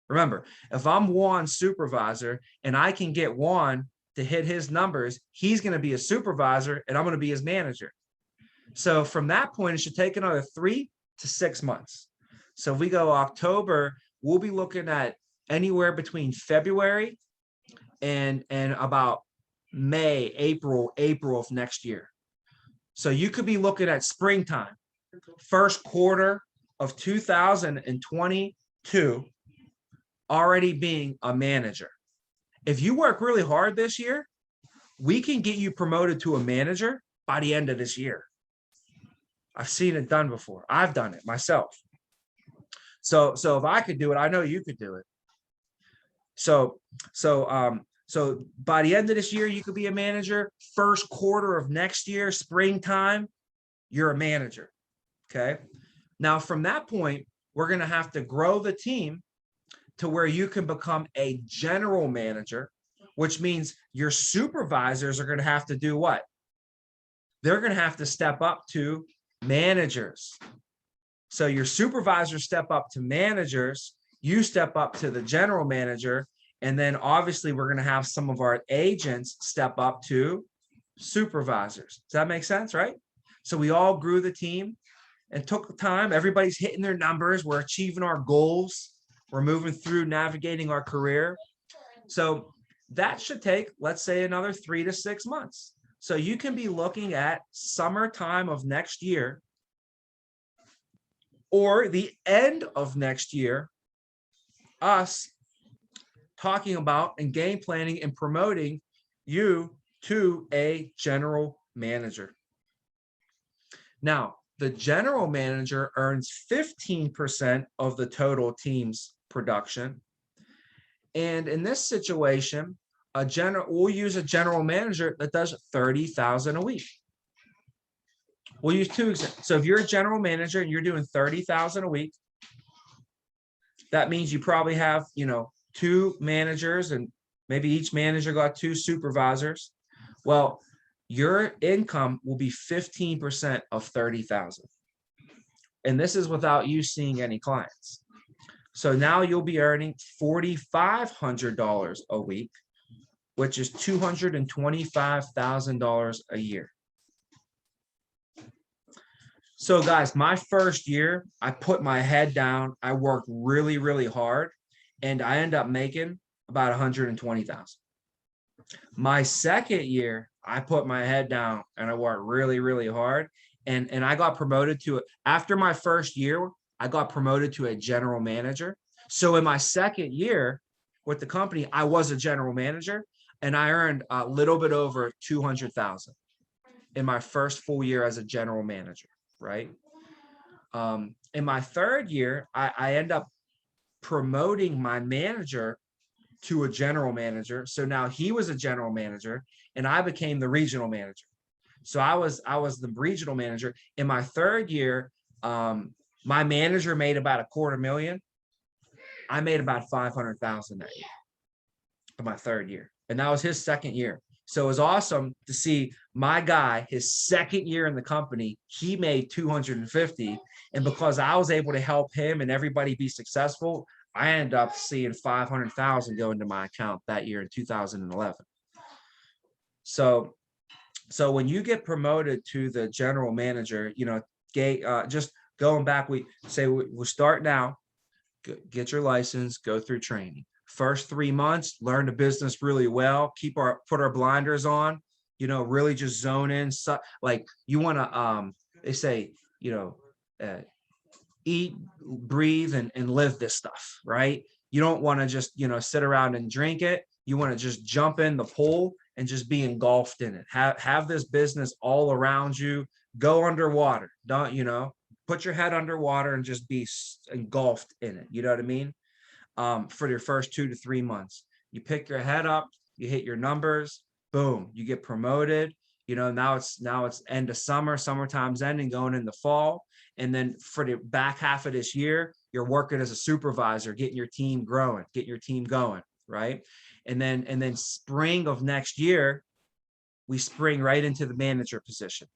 Remember, if I'm Juan's supervisor and I can get Juan to hit his numbers, he's going to be a supervisor and I'm going to be his manager. So from that point, it should take another 3 to 6 months. So if we go October, we'll be looking at anywhere between February and about May, April of next year. So you could be looking at springtime, first quarter of 2022, already being a manager. If you work really hard this year, we can get you promoted to a manager by the end of this year. I've seen it done before. I've done it myself. So if I could do it, I know you could do it. So by the end of this year, you could be a manager. First quarter of next year, springtime, you're a manager. Okay. Now, from that point, we're going to have to grow the team to where you can become a general manager, which means your supervisors are going to have to do what? They're going to have to step up to managers. So your supervisors step up to managers, you step up to the general manager, and then obviously we're going to have some of our agents step up to supervisors. Does that make sense, right? So we all grew the team and took time. Everybody's hitting their numbers. We're achieving our goals. We're moving through navigating our career. So that should take, let's say, another 3 to 6 months. So you can be looking at summertime of next year or the end of next year, us talking about and game planning and promoting you to a general manager. Now, the general manager earns 15% of the total team's production. And in this situation, we'll use a general manager that does 30,000 a week. We'll use 2 examples. So if you're a general manager and you're doing 30,000 a week, that means you probably have, 2 managers and maybe each manager got 2 supervisors. Well, your income will be 15% of 30,000. And this is without you seeing any clients. So now you'll be earning $4,500 a week, which is $225,000 a year. So guys, my first year, I put my head down. I worked really, really hard, and I ended up making about $120,000. My second year, I put my head down and I worked really, really hard. And I got promoted to it. After my first year, I got promoted to a general manager. So in my second year with the company, I was a general manager and I earned a little bit over $200,000 in my first full year as a general manager, right? In my third year, I end up promoting my manager to a general manager. So now he was a general manager and I became the regional manager. So I was the regional manager. In my third year, my manager made about $250,000. I made about $500,000 that year in my third year. And that was his second year. So it was awesome to see my guy, his second year in the company, he made $250,000. And because I was able to help him and everybody be successful, I ended up seeing $500,000 go into my account that year in 2011. So when you get promoted to the general manager, just going back, we say we'll start now, get your license, go through training. First 3 months, learn the business really well, put our blinders on, really just zone in. So, like you want to, they say, eat, breathe, and live this stuff, right? You don't want to just, sit around and drink it. You want to just jump in the pool and just be engulfed in it. Have this business all around you, go underwater. Don't, put your head underwater and just be engulfed in it. You know what I mean? For your first 2 to 3 months, you pick your head up, you hit your numbers, boom, you get promoted. Now it's end of summer, summertime's ending, going into fall. And then for the back half of this year, you're working as a supervisor, getting your team growing, getting your team going, right? And then spring of next year, we spring right into the manager position.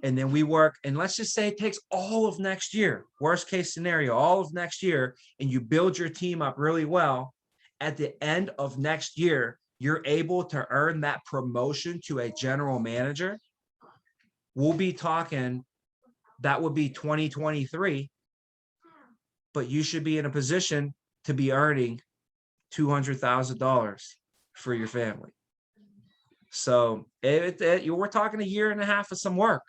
And then we work, and let's just say it takes all of next year, worst case scenario, all of next year, and you build your team up really well. At the end of next year, you're able to earn that promotion to a general manager. We'll be talking, that would be 2023, but you should be in a position to be earning $200,000 for your family. So we're talking a year and a half of some work.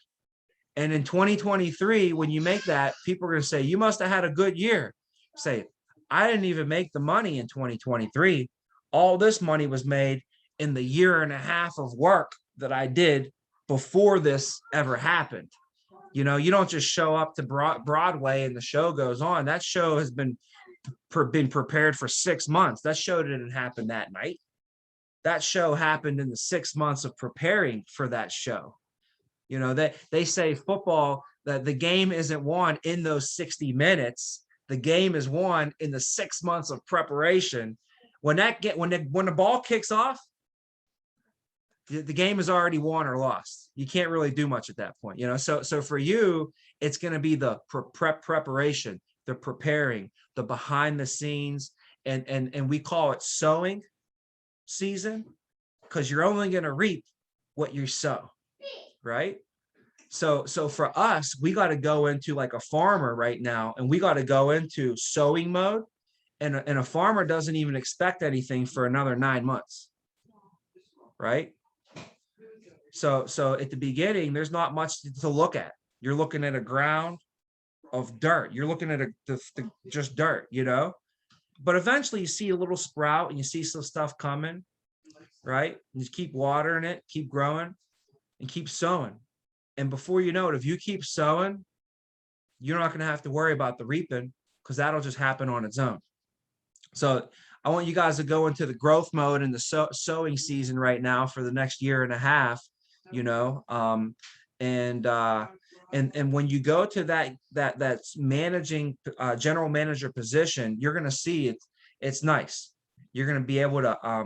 And in 2023, when you make that, people are going to say, you must have had a good year. Say, I didn't even make the money in 2023. All this money was made in the year and a half of work that I did before this ever happened. You don't just show up to Broadway and the show goes on. That show has been prepared for 6 months. That show didn't happen that night. That show happened in the 6 months of preparing for that show. They say football, that the game isn't won in those 60 minutes. The game is won in the 6 months of preparation. When the ball kicks off, the game is already won or lost. You can't really do much at that point. So for you, it's going to be the preparation, the preparing, the behind the scenes, and we call it sowing season, because you're only going to reap what you sow. Right? So for us, we got to go into like a farmer right now, and we got to go into sowing mode, and a farmer doesn't even expect anything for another 9 months. Right? So at the beginning, there's not much to look at. You're looking at a ground of dirt. You're looking at just dirt, but eventually you see a little sprout and you see some stuff coming, right? And you keep watering it, keep growing, and keep sowing. And before you know it, if you keep sowing, you're not going to have to worry about the reaping, because that'll just happen on its own. So I want you guys to go into the growth mode in the sowing season right now for the next year and a half, and when you go to that's managing general manager position, you're going to see it's nice. You're going to be able to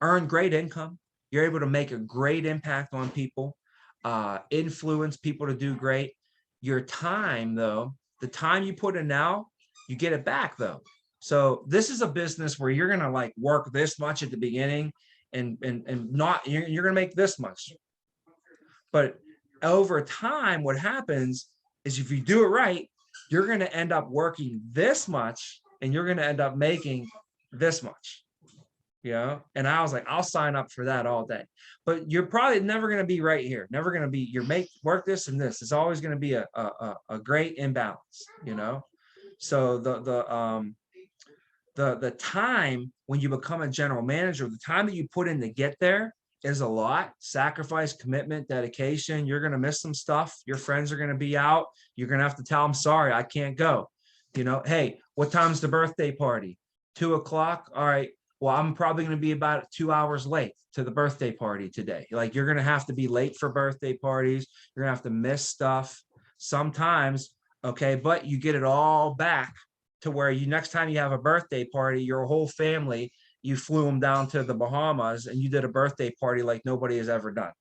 earn great income. You're able to make a great impact on people, influence people to do great. Your time, though, the time you put in now, you get it back, though. So this is a business where you're going to like work this much at the beginning and not, you're going to make this much. But over time, what happens is if you do it right, you're going to end up working this much and you're going to end up making this much. And I was like, I'll sign up for that all day. But you're probably never going to be right here. Never going to be, work this and this. It's always going to be a great imbalance, So the time when you become a general manager, the time that you put in to get there is a lot. Sacrifice, commitment, dedication. You're going to miss some stuff. Your friends are going to be out. You're going to have to tell them, sorry, I can't go. Hey, what time's the birthday party? 2 o'clock. All right. Well, I'm probably going to be about 2 hours late to the birthday party today. Like, you're going to have to be late for birthday parties. You're going to have to miss stuff sometimes. Okay. But you get it all back to where next time you have a birthday party, your whole family, you flew them down to the Bahamas and you did a birthday party like nobody has ever done.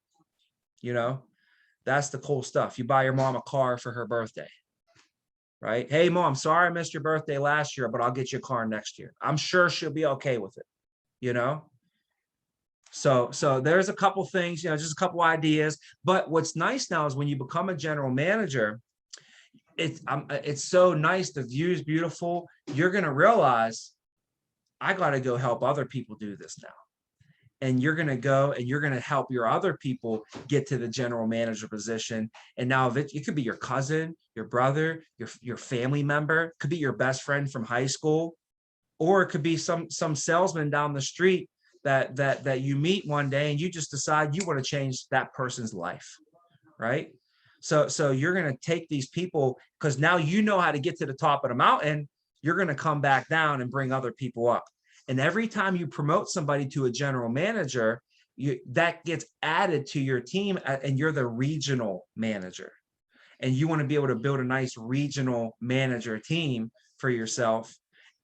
That's the cool stuff. You buy your mom a car for her birthday. Right? Hey, Mom, sorry I missed your birthday last year, but I'll get you a car next year. I'm sure she'll be okay with it. So there's a couple things, just a couple ideas. But what's nice now is when you become a general manager, it's so nice. The view is beautiful. You're going to realize I got to go help other people do this now. And you're going to go and you're going to help your other people get to the general manager position. And now it could be your cousin, your brother, your family member, it could be your best friend from high school, or it could be some salesman down the street that you meet one day and you just decide you want to change that person's life. Right? So you're going to take these people, because now you know how to get to the top of the mountain. You're going to come back down and bring other people up. And every time you promote somebody to a general manager, that gets added to your team, and you're the regional manager. And you want to be able to build a nice regional manager team for yourself.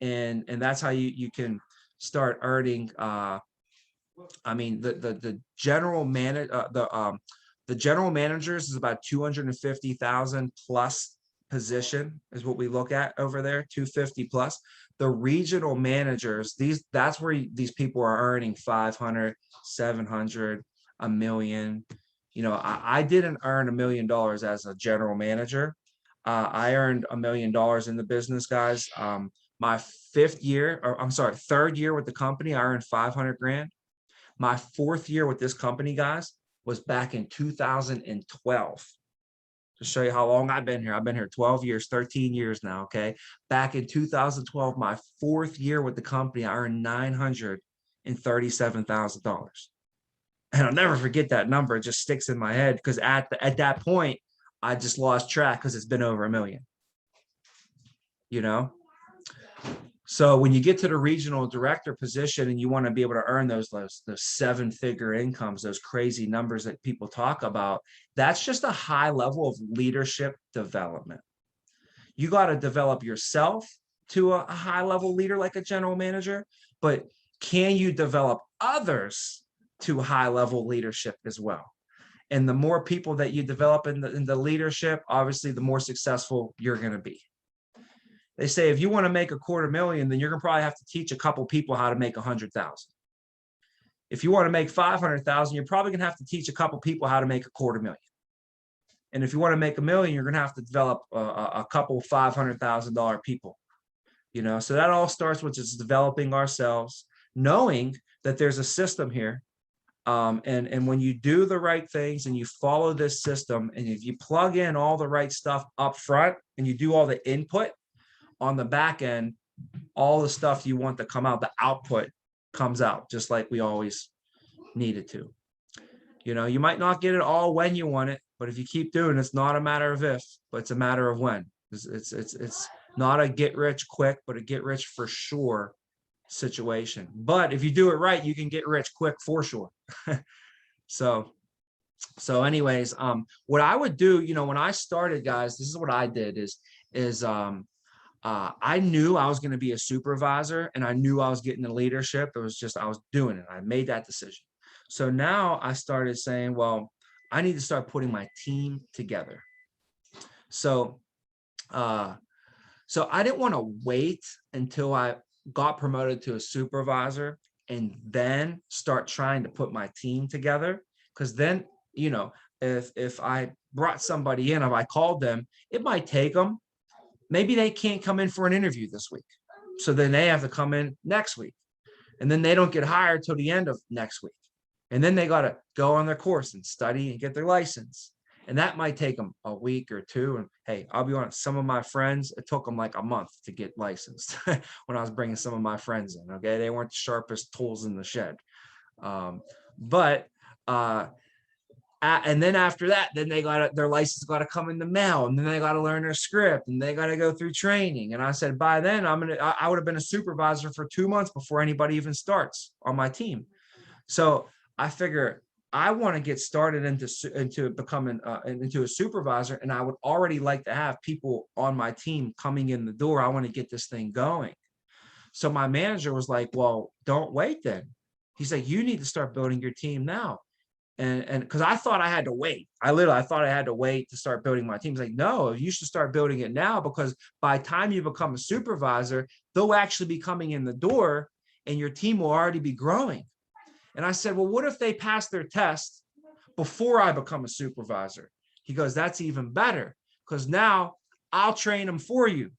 And that's how you can start earning. I mean, the general the general managers is about 250,000 plus position is what we look at over there, 250 plus. The regional managers, that's where these people are earning 500, 700, a million. You know, I didn't earn $1 million as a general manager. I earned $1 million in the business, guys. My third year with the company, I earned 500 grand. My fourth year with this company, guys, was back in 2012. To show you how long I've been here. I've been here 12 years, 13 years now, okay? Back in 2012, my fourth year with the company, I earned $937,000. And I'll never forget that number. It just sticks in my head, because at that point, I just lost track, because it's been over $1 million, you know? So when you get to the regional director position and you want to be able to earn those 7-figure incomes, those crazy numbers that people talk about, that's just a high level of leadership development. You got to develop yourself to a high level leader like a general manager, but can you develop others to high level leadership as well? And the more people that you develop in the leadership, obviously the more successful you're going to be. They say if you want to make $250,000, then you're gonna probably have to teach a couple people how to make 100,000. If you want to make 500,000, you're probably gonna have to teach a couple people how to make $250,000. And if you want to make $1 million, you're gonna have to develop a couple $500,000 people. You know, so that all starts with just developing ourselves, knowing that there's a system here. And when you do the right things and you follow this system, and if you plug in all the right stuff up front and you do all the input, on the back end, all the stuff you want to come out, the output comes out just like we always needed to. You know, you might not get it all when you want it, but if you keep doing it, it's not a matter of if, but it's a matter of when. It's not a get rich quick, but a get rich for sure situation. But if you do it right, you can get rich quick for sure. So anyways, what I would do, you know, when I started, guys, this is what I did is I knew I was going to be a supervisor, and I knew I was getting the leadership. It was just, I was doing it. I made that decision. So now I started saying, well, I need to start putting my team together. So I didn't want to wait until I got promoted to a supervisor and then start trying to put my team together. Because then, you know, if I brought somebody in, if I called them, it might take them. Maybe they can't come in for an interview this week. So then they have to come in next week. And then they don't get hired till the end of next week. And then they got to go on their course and study and get their license. And that might take them a week or two. And hey, I'll be honest, some of my friends, it took them like a month to get licensed when I was bringing some of my friends in. Okay. They weren't the sharpest tools in the shed. And then after that, then they got their license got to come in the mail, and then they got to learn their script, and they got to go through training. And I said, by then I would have been a supervisor for 2 months before anybody even starts on my team. So I figure I want to get started into becoming into a supervisor, and I would already like to have people on my team coming in the door. I want to get this thing going. So my manager was like, well, don't wait then. He's like, you need to start building your team now. And because I thought I had to wait. I thought I had to wait to start building my team. He's like, no, you should start building it now, because by the time you become a supervisor, they'll actually be coming in the door and your team will already be growing. And I said, well, what if they pass their test before I become a supervisor? He goes, that's even better, because now I'll train them for you.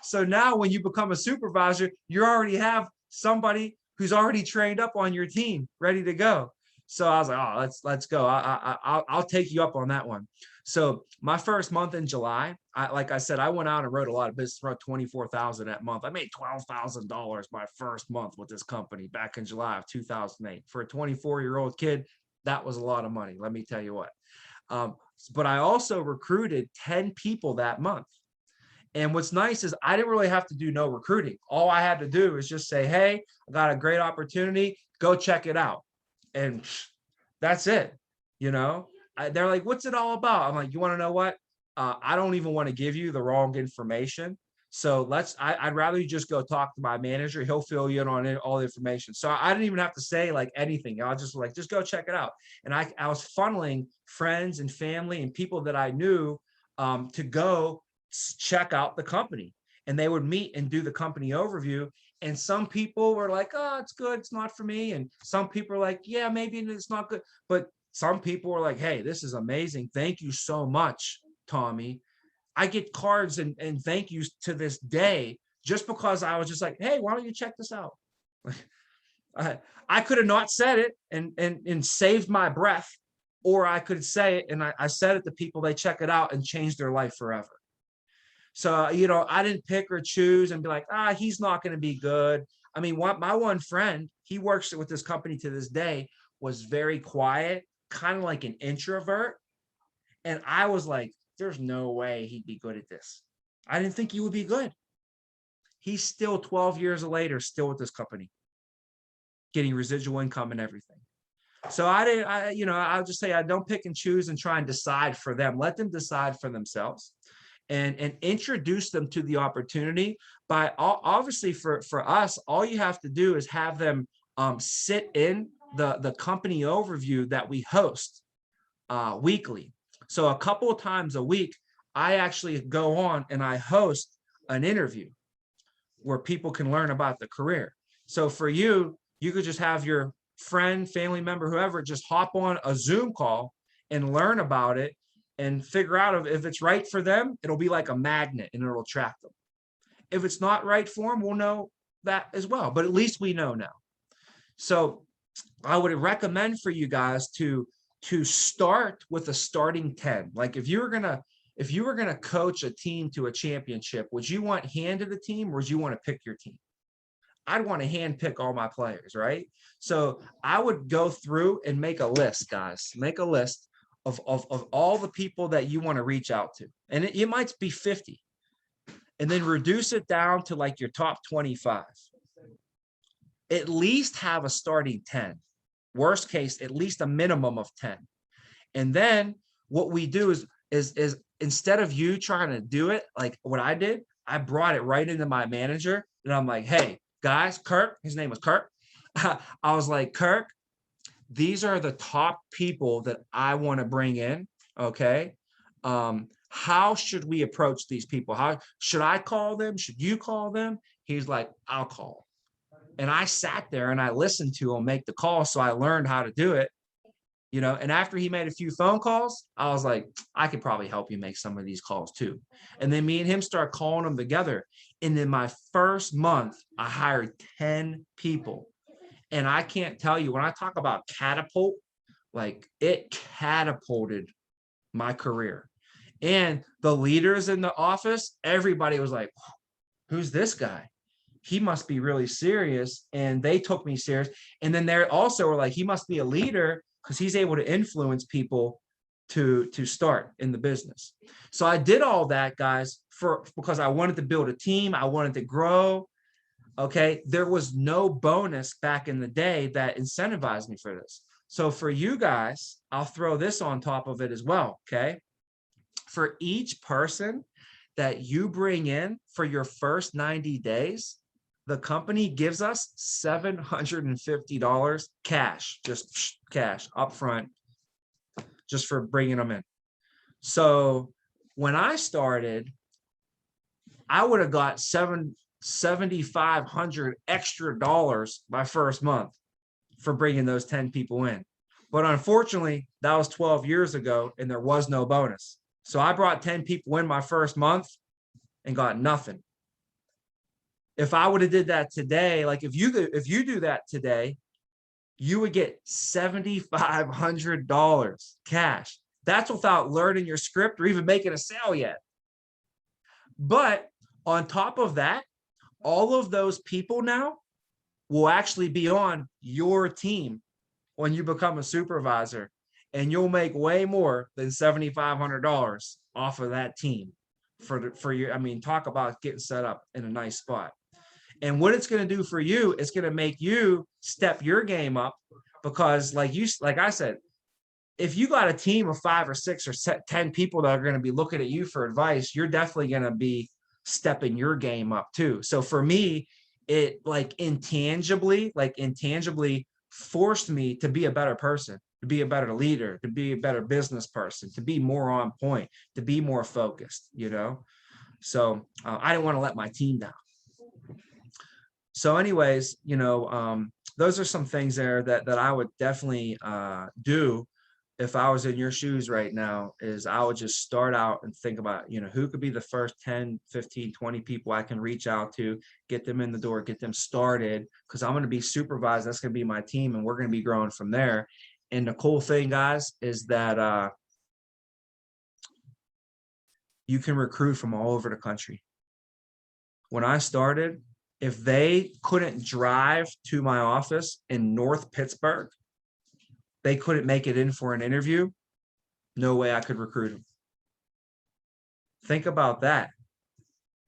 So now when you become a supervisor, you already have somebody who's already trained up on your team, ready to go. So I was like, oh, let's go. I'll take you up on that one. So my first month in July, like I said, I went out and wrote a lot of business, wrote 24,000 that month. I made $12,000 my first month with this company back in July of 2008. For a 24-year-old kid, that was a lot of money. Let me tell you what. but I also recruited 10 people that month. And what's nice is I didn't really have to do no recruiting. All I had to do is just say, hey, I got a great opportunity, go check it out. And that's it. You know, they're like, what's it all about? I'm like, you want to know what? I don't even want to give you the wrong information. So I'd rather you just go talk to my manager. He'll fill you in on all the information. So I didn't even have to say like anything. I was just like, just go check it out. And I was funneling friends and family and people that I knew to go check out the company, and they would meet and do the company overview. And some people were like, oh, it's good, it's not for me. And some people are like, yeah, maybe it's not good. But some people were like, hey, this is amazing. Thank you so much, Tommy. I get cards and thank yous to this day just because I was just like, hey, why don't you check this out? I could have not said it and saved my breath, or I could say it and I said it to people, they check it out and change their life forever. So, you know, I didn't pick or choose and be like, he's not going to be good. I mean, my one friend, he works with this company to this day, was very quiet, kind of like an introvert. And I was like, there's no way he'd be good at this. I didn't think he would be good. He's still 12 years later, still with this company, getting residual income and everything. So I'll just say I don't pick and choose and try and decide for them. Let them decide for themselves. And introduce them to the opportunity by obviously for us, all you have to do is have them sit in the company overview that we host weekly. So a couple of times a week, I actually go on and I host an interview where people can learn about the career. So for you, you could just have your friend, family member, whoever, just hop on a Zoom call and learn about it and figure out if it's right for them. It'll be like a magnet and it'll attract them. If it's not right for them, we'll know that as well, but at least we know now. So I would recommend for you guys to start with a starting 10. Like if you were gonna coach a team to a championship, would you want hand of the team or would you want to pick your team? I'd want to hand pick all my players, right? So I would go through and make a list, guys. Make a list of all the people that you want to reach out to. And it might be 50. And then reduce it down to like your top 25. At least have a starting 10. Worst case, at least a minimum of 10. And then what we do is instead of you trying to do it, like what I did, I brought it right into my manager. And I'm like, hey, guys, Kirk, his name was Kirk. I was like, Kirk, these are the top people that I want to bring in. Okay. How should we approach these people? How should I call them? Should you call them? He's like, I'll call. And I sat there and I listened to him make the call. So I learned how to do it, you know, and after he made a few phone calls, I was like, I could probably help you make some of these calls too. And then me and him start calling them together. And in my first month, I hired 10 people. And I can't tell you, when I talk about catapult, like it catapulted my career. And the leaders in the office, everybody was like, who's this guy? He must be really serious. And they took me serious. And then they also were like, he must be a leader because he's able to influence people to start in the business. So I did all that, guys, because I wanted to build a team. I wanted to grow. Okay, there was no bonus back in the day that incentivized me for this. So for you guys, I'll throw this on top of it as well. Okay, for each person that you bring in for your first 90 days, the company gives us $750 cash, just cash upfront, just for bringing them in. So when I started, I would have got $7,500 extra dollars my first month for bringing those 10 people in. But unfortunately, that was 12 years ago and there was no bonus. So I brought 10 people in my first month and got nothing. If I would have did that today, like if you do that today, you would get $7,500 cash. That's without learning your script or even making a sale yet. But on top of that, all of those people now will actually be on your team when you become a supervisor. and you'll make way more than $7,500 off of that team for your, I mean, talk about getting set up in a nice spot. And what it's going to do for you, it's going to make you step your game up, because like I said, if you got a team of 5 or 6 or 10 people that are going to be looking at you for advice, you're definitely going to be stepping your game up too. So for me, it intangibly forced me to be a better person, to be a better leader, to be a better business person, to be more on point, to be more focused, So I didn't want to let my team down. So anyways, those are some things there that I would definitely do if I was in your shoes right now. Is I would just start out and think about, who could be the first 10, 15, 20 people I can reach out to, get them in the door, get them started, because I'm going to be supervised. That's going to be my team, and we're going to be growing from there. And the cool thing, guys, is that you can recruit from all over the country. When I started, if they couldn't drive to my office in North Pittsburgh, they couldn't make it in for an interview, no way I could recruit them. Think about that.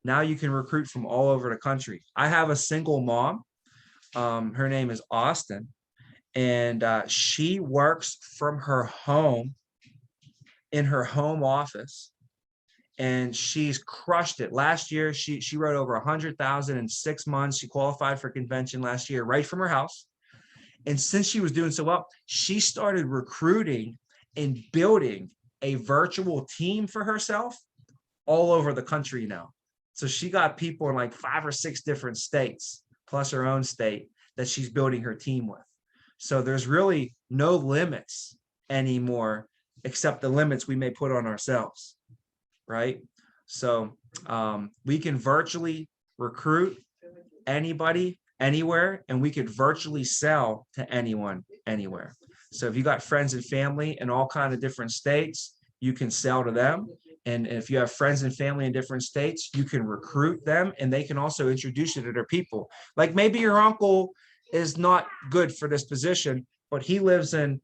Now you can recruit from all over the country. I have a single mom. Her name is Austin, and she works from her home in her home office, and she's crushed it. Last year, she wrote over 100,000 in 6 months. She qualified for convention last year, right from her house. And since she was doing so well, she started recruiting and building a virtual team for herself all over the country now. So she got people in like 5 or 6 different states, plus her own state, that she's building her team with. So there's really no limits anymore, except the limits we may put on ourselves, right? So we can virtually recruit anybody, anywhere, and we could virtually sell to anyone, anywhere. So if you got friends and family in all kinds of different states, you can sell to them. And if you have friends and family in different states, you can recruit them, and they can also introduce you to their people. Like maybe your uncle is not good for this position, but he lives in,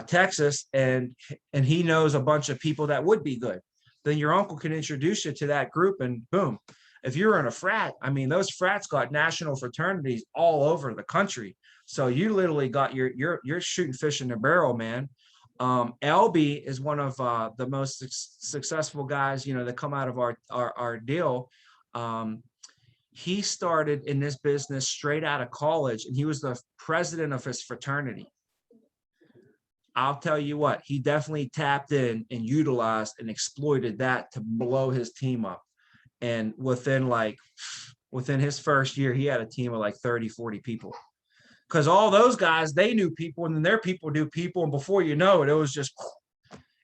Texas, and he knows a bunch of people that would be good. Then your uncle can introduce you to that group, and boom. If you're in a frat, I mean, those frats got national fraternities all over the country. So you literally got you're shooting fish in a barrel, man. LB is one of the most successful guys, that come out of our deal. He started in this business straight out of college, and he was the president of his fraternity. I'll tell you what, he definitely tapped in and utilized and exploited that to blow his team up. And within his first year, he had a team of like 30, 40 people. Because all those guys, they knew people, and then their people knew people. And before you know it, it was just,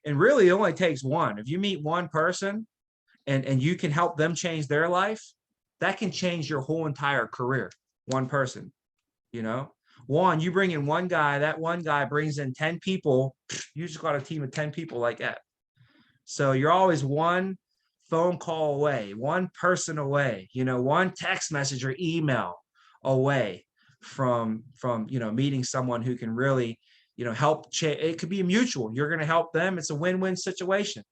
and really it only takes one. If you meet one person and you can help them change their life, that can change your whole entire career. One person, you bring in one guy, that one guy brings in 10 people. You just got a team of 10 people like that. So you're always one phone call away, one person away, one text message or email away from meeting someone who can really, help. It could be mutual. You're going to help them. It's a win-win situation,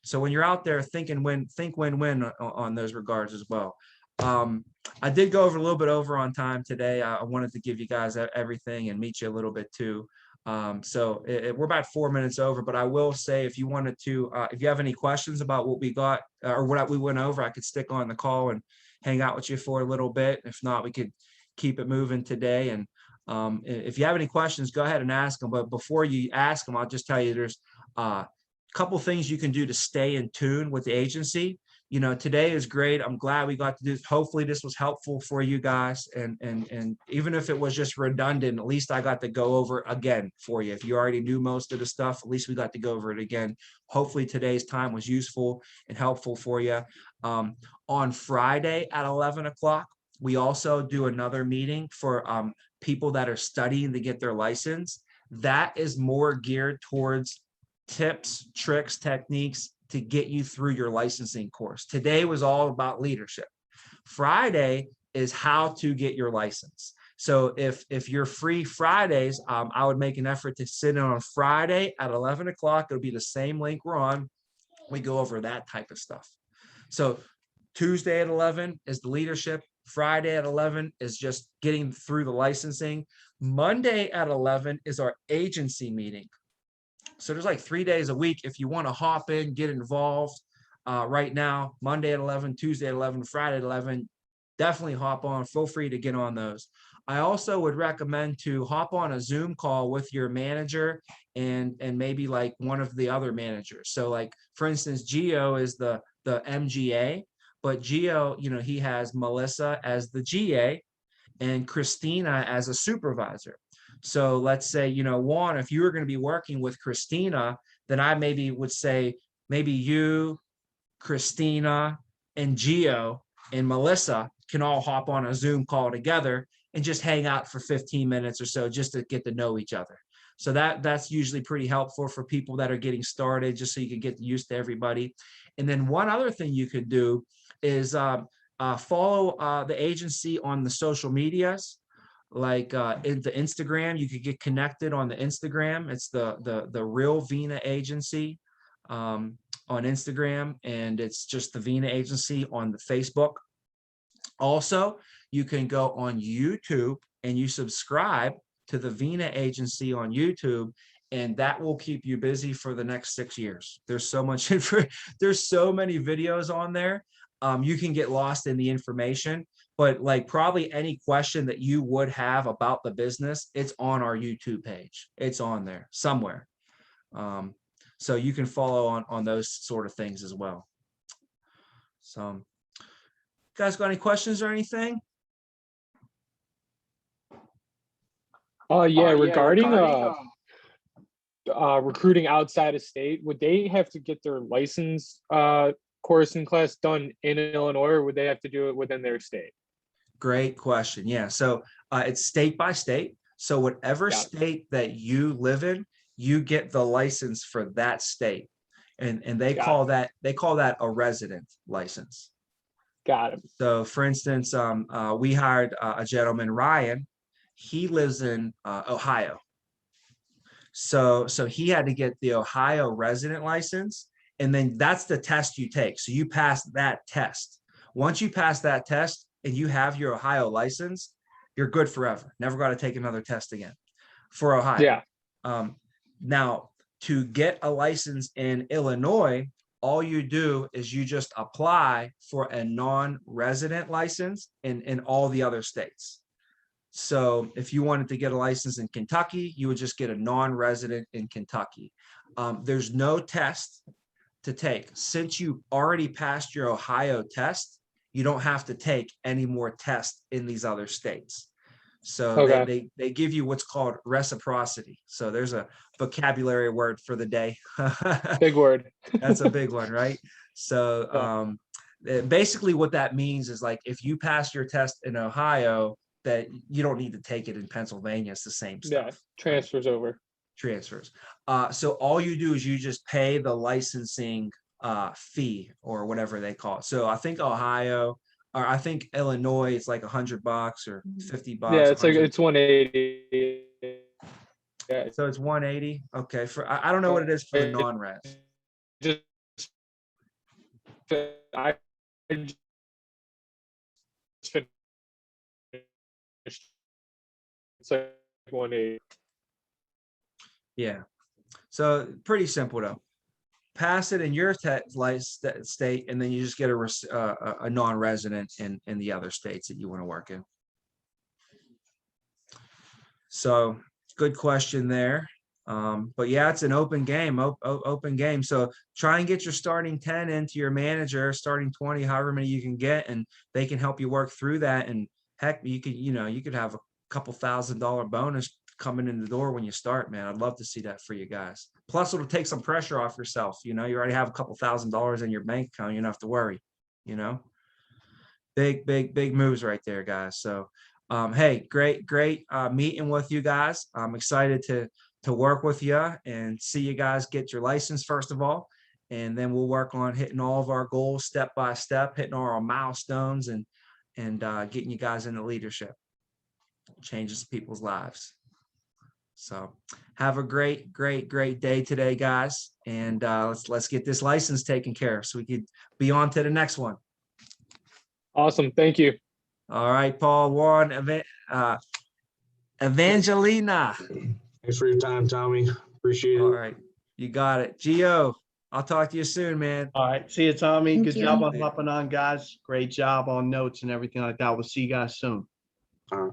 So when you're out there think win-win on those regards as well. I did go over a little bit over on time today. I wanted to give you guys everything and meet you a little bit too. So we're about 4 minutes over, but I will say, if you wanted to, if you have any questions about what we got or what we went over, I could stick on the call and hang out with you for a little bit. If not, we could keep it moving today. And if you have any questions, go ahead and ask them. But before you ask them, I'll just tell you there's a couple things you can do to stay in tune with the agency. Today is great. I'm glad we got to do this. Hopefully this was helpful for you guys. And even if it was just redundant, at least I got to go over again for you. If you already knew most of the stuff, at least we got to go over it again. Hopefully today's time was useful and helpful for you. On Friday at 11 o'clock, we also do another meeting for people that are studying to get their license. That is more geared towards tips, tricks, techniques to get you through your licensing course. Today was all about leadership. Friday is how to get your license. So if you're free Fridays, I would make an effort to sit in on Friday at 11 o'clock. It'll be the same link we're on. We go over that type of stuff. So Tuesday at 11 is the leadership. Friday at 11 is just getting through the licensing. Monday at 11 is our agency meeting. So there's like 3 days a week. If you want to hop in, get involved right now, Monday at 11, Tuesday at 11, Friday at 11, definitely hop on. Feel free to get on those. I also would recommend to hop on a Zoom call with your manager and maybe like one of the other managers. So like, for instance, Geo is the MGA, but Geo, you know, he has Melissa as the GA and Christina as a supervisor. So let's say, you know, Juan, if you were going to be working with Christina, then I maybe would say, maybe you, Christina, and Geo and Melissa can all hop on a Zoom call together and just hang out for 15 minutes or so just to get to know each other. So that's usually pretty helpful for people that are getting started, just so you can get used to everybody. And then one other thing you could do is follow the agency on the social medias, like in the Instagram. You could get connected on the Instagram. It's the Real Vina Agency on Instagram, and it's just the Vina Agency on the Facebook. Also, you can go on YouTube and you subscribe to the Vina Agency on YouTube, and that will keep you busy for the next 6 years. There's so much there's so many videos on there. You can get lost in the information, but like probably any question that you would have about the business, it's on our YouTube page. It's on there somewhere. So you can follow on those sort of things as well. So, guys, got any questions or anything? Yeah, regarding recruiting outside of state, would they have to get their license course and class done in Illinois, or would they have to do it within their state? Great question. Yeah, so it's state by state. So whatever state that you live in, you get the license for that state, and they call that a resident license. Got it. So, for instance, we hired a gentleman, Ryan. He lives in Ohio. So he had to get the Ohio resident license, and then that's the test you take. So you pass that test. Once you pass that test and you have your Ohio license, you're good forever. Never got to take another test again for Ohio. Yeah. Now, to get a license in Illinois, all you do is you just apply for a non-resident license in all the other states. So if you wanted to get a license in Kentucky, you would just get a non-resident in Kentucky. There's no test to take. Since you already passed your Ohio test, you don't have to take any more tests in these other states. So they give you what's called reciprocity. So there's a vocabulary word for the day. Big word. That's a big one, right? So basically what that means is, like, if you pass your test in Ohio, that you don't need to take it in Pennsylvania. It's the same stuff. Yeah, transfers over. Transfers. So all you do is you just pay the licensing fee, or whatever they call it. So I think Ohio, or I think Illinois, it's like $100 or $50. Yeah, it's 100. Like it's 180. Yeah. So it's 180. Okay. For I don't know what it is for the non-res. Just I just finished. It's like 180. Yeah. So pretty simple though. Pass it in your state, and then you just get a non-resident in the other states that you want to work in. So good question there. But yeah, it's an open game, open game. So try and get your starting 10 into your manager, starting 20, however many you can get, and they can help you work through that. And heck, you could have a couple $1,000 bonus coming in the door when you start, man. I'd love to see that for you guys. Plus, it'll take some pressure off yourself. You already have a couple $1,000 in your bank account. You don't have to worry. Big moves right there, guys. So, hey, great meeting with you guys. I'm excited to work with you and see you guys get your license first of all, and then we'll work on hitting all of our goals step by step, hitting all our milestones, and getting you guys into leadership. changes people's lives. So have a great day today, guys. And let's get this license taken care of so we could be on to the next one. Awesome. Thank you. All right, Paul, Warren, Evangelina. Thanks for your time, Tommy. Appreciate All it. right, you got it. Gio, I'll talk to you soon, man. All right. See you, Tommy. Thank Good you. job on hopping on, guys. Great job on notes and everything like that. We'll see you guys soon. All right.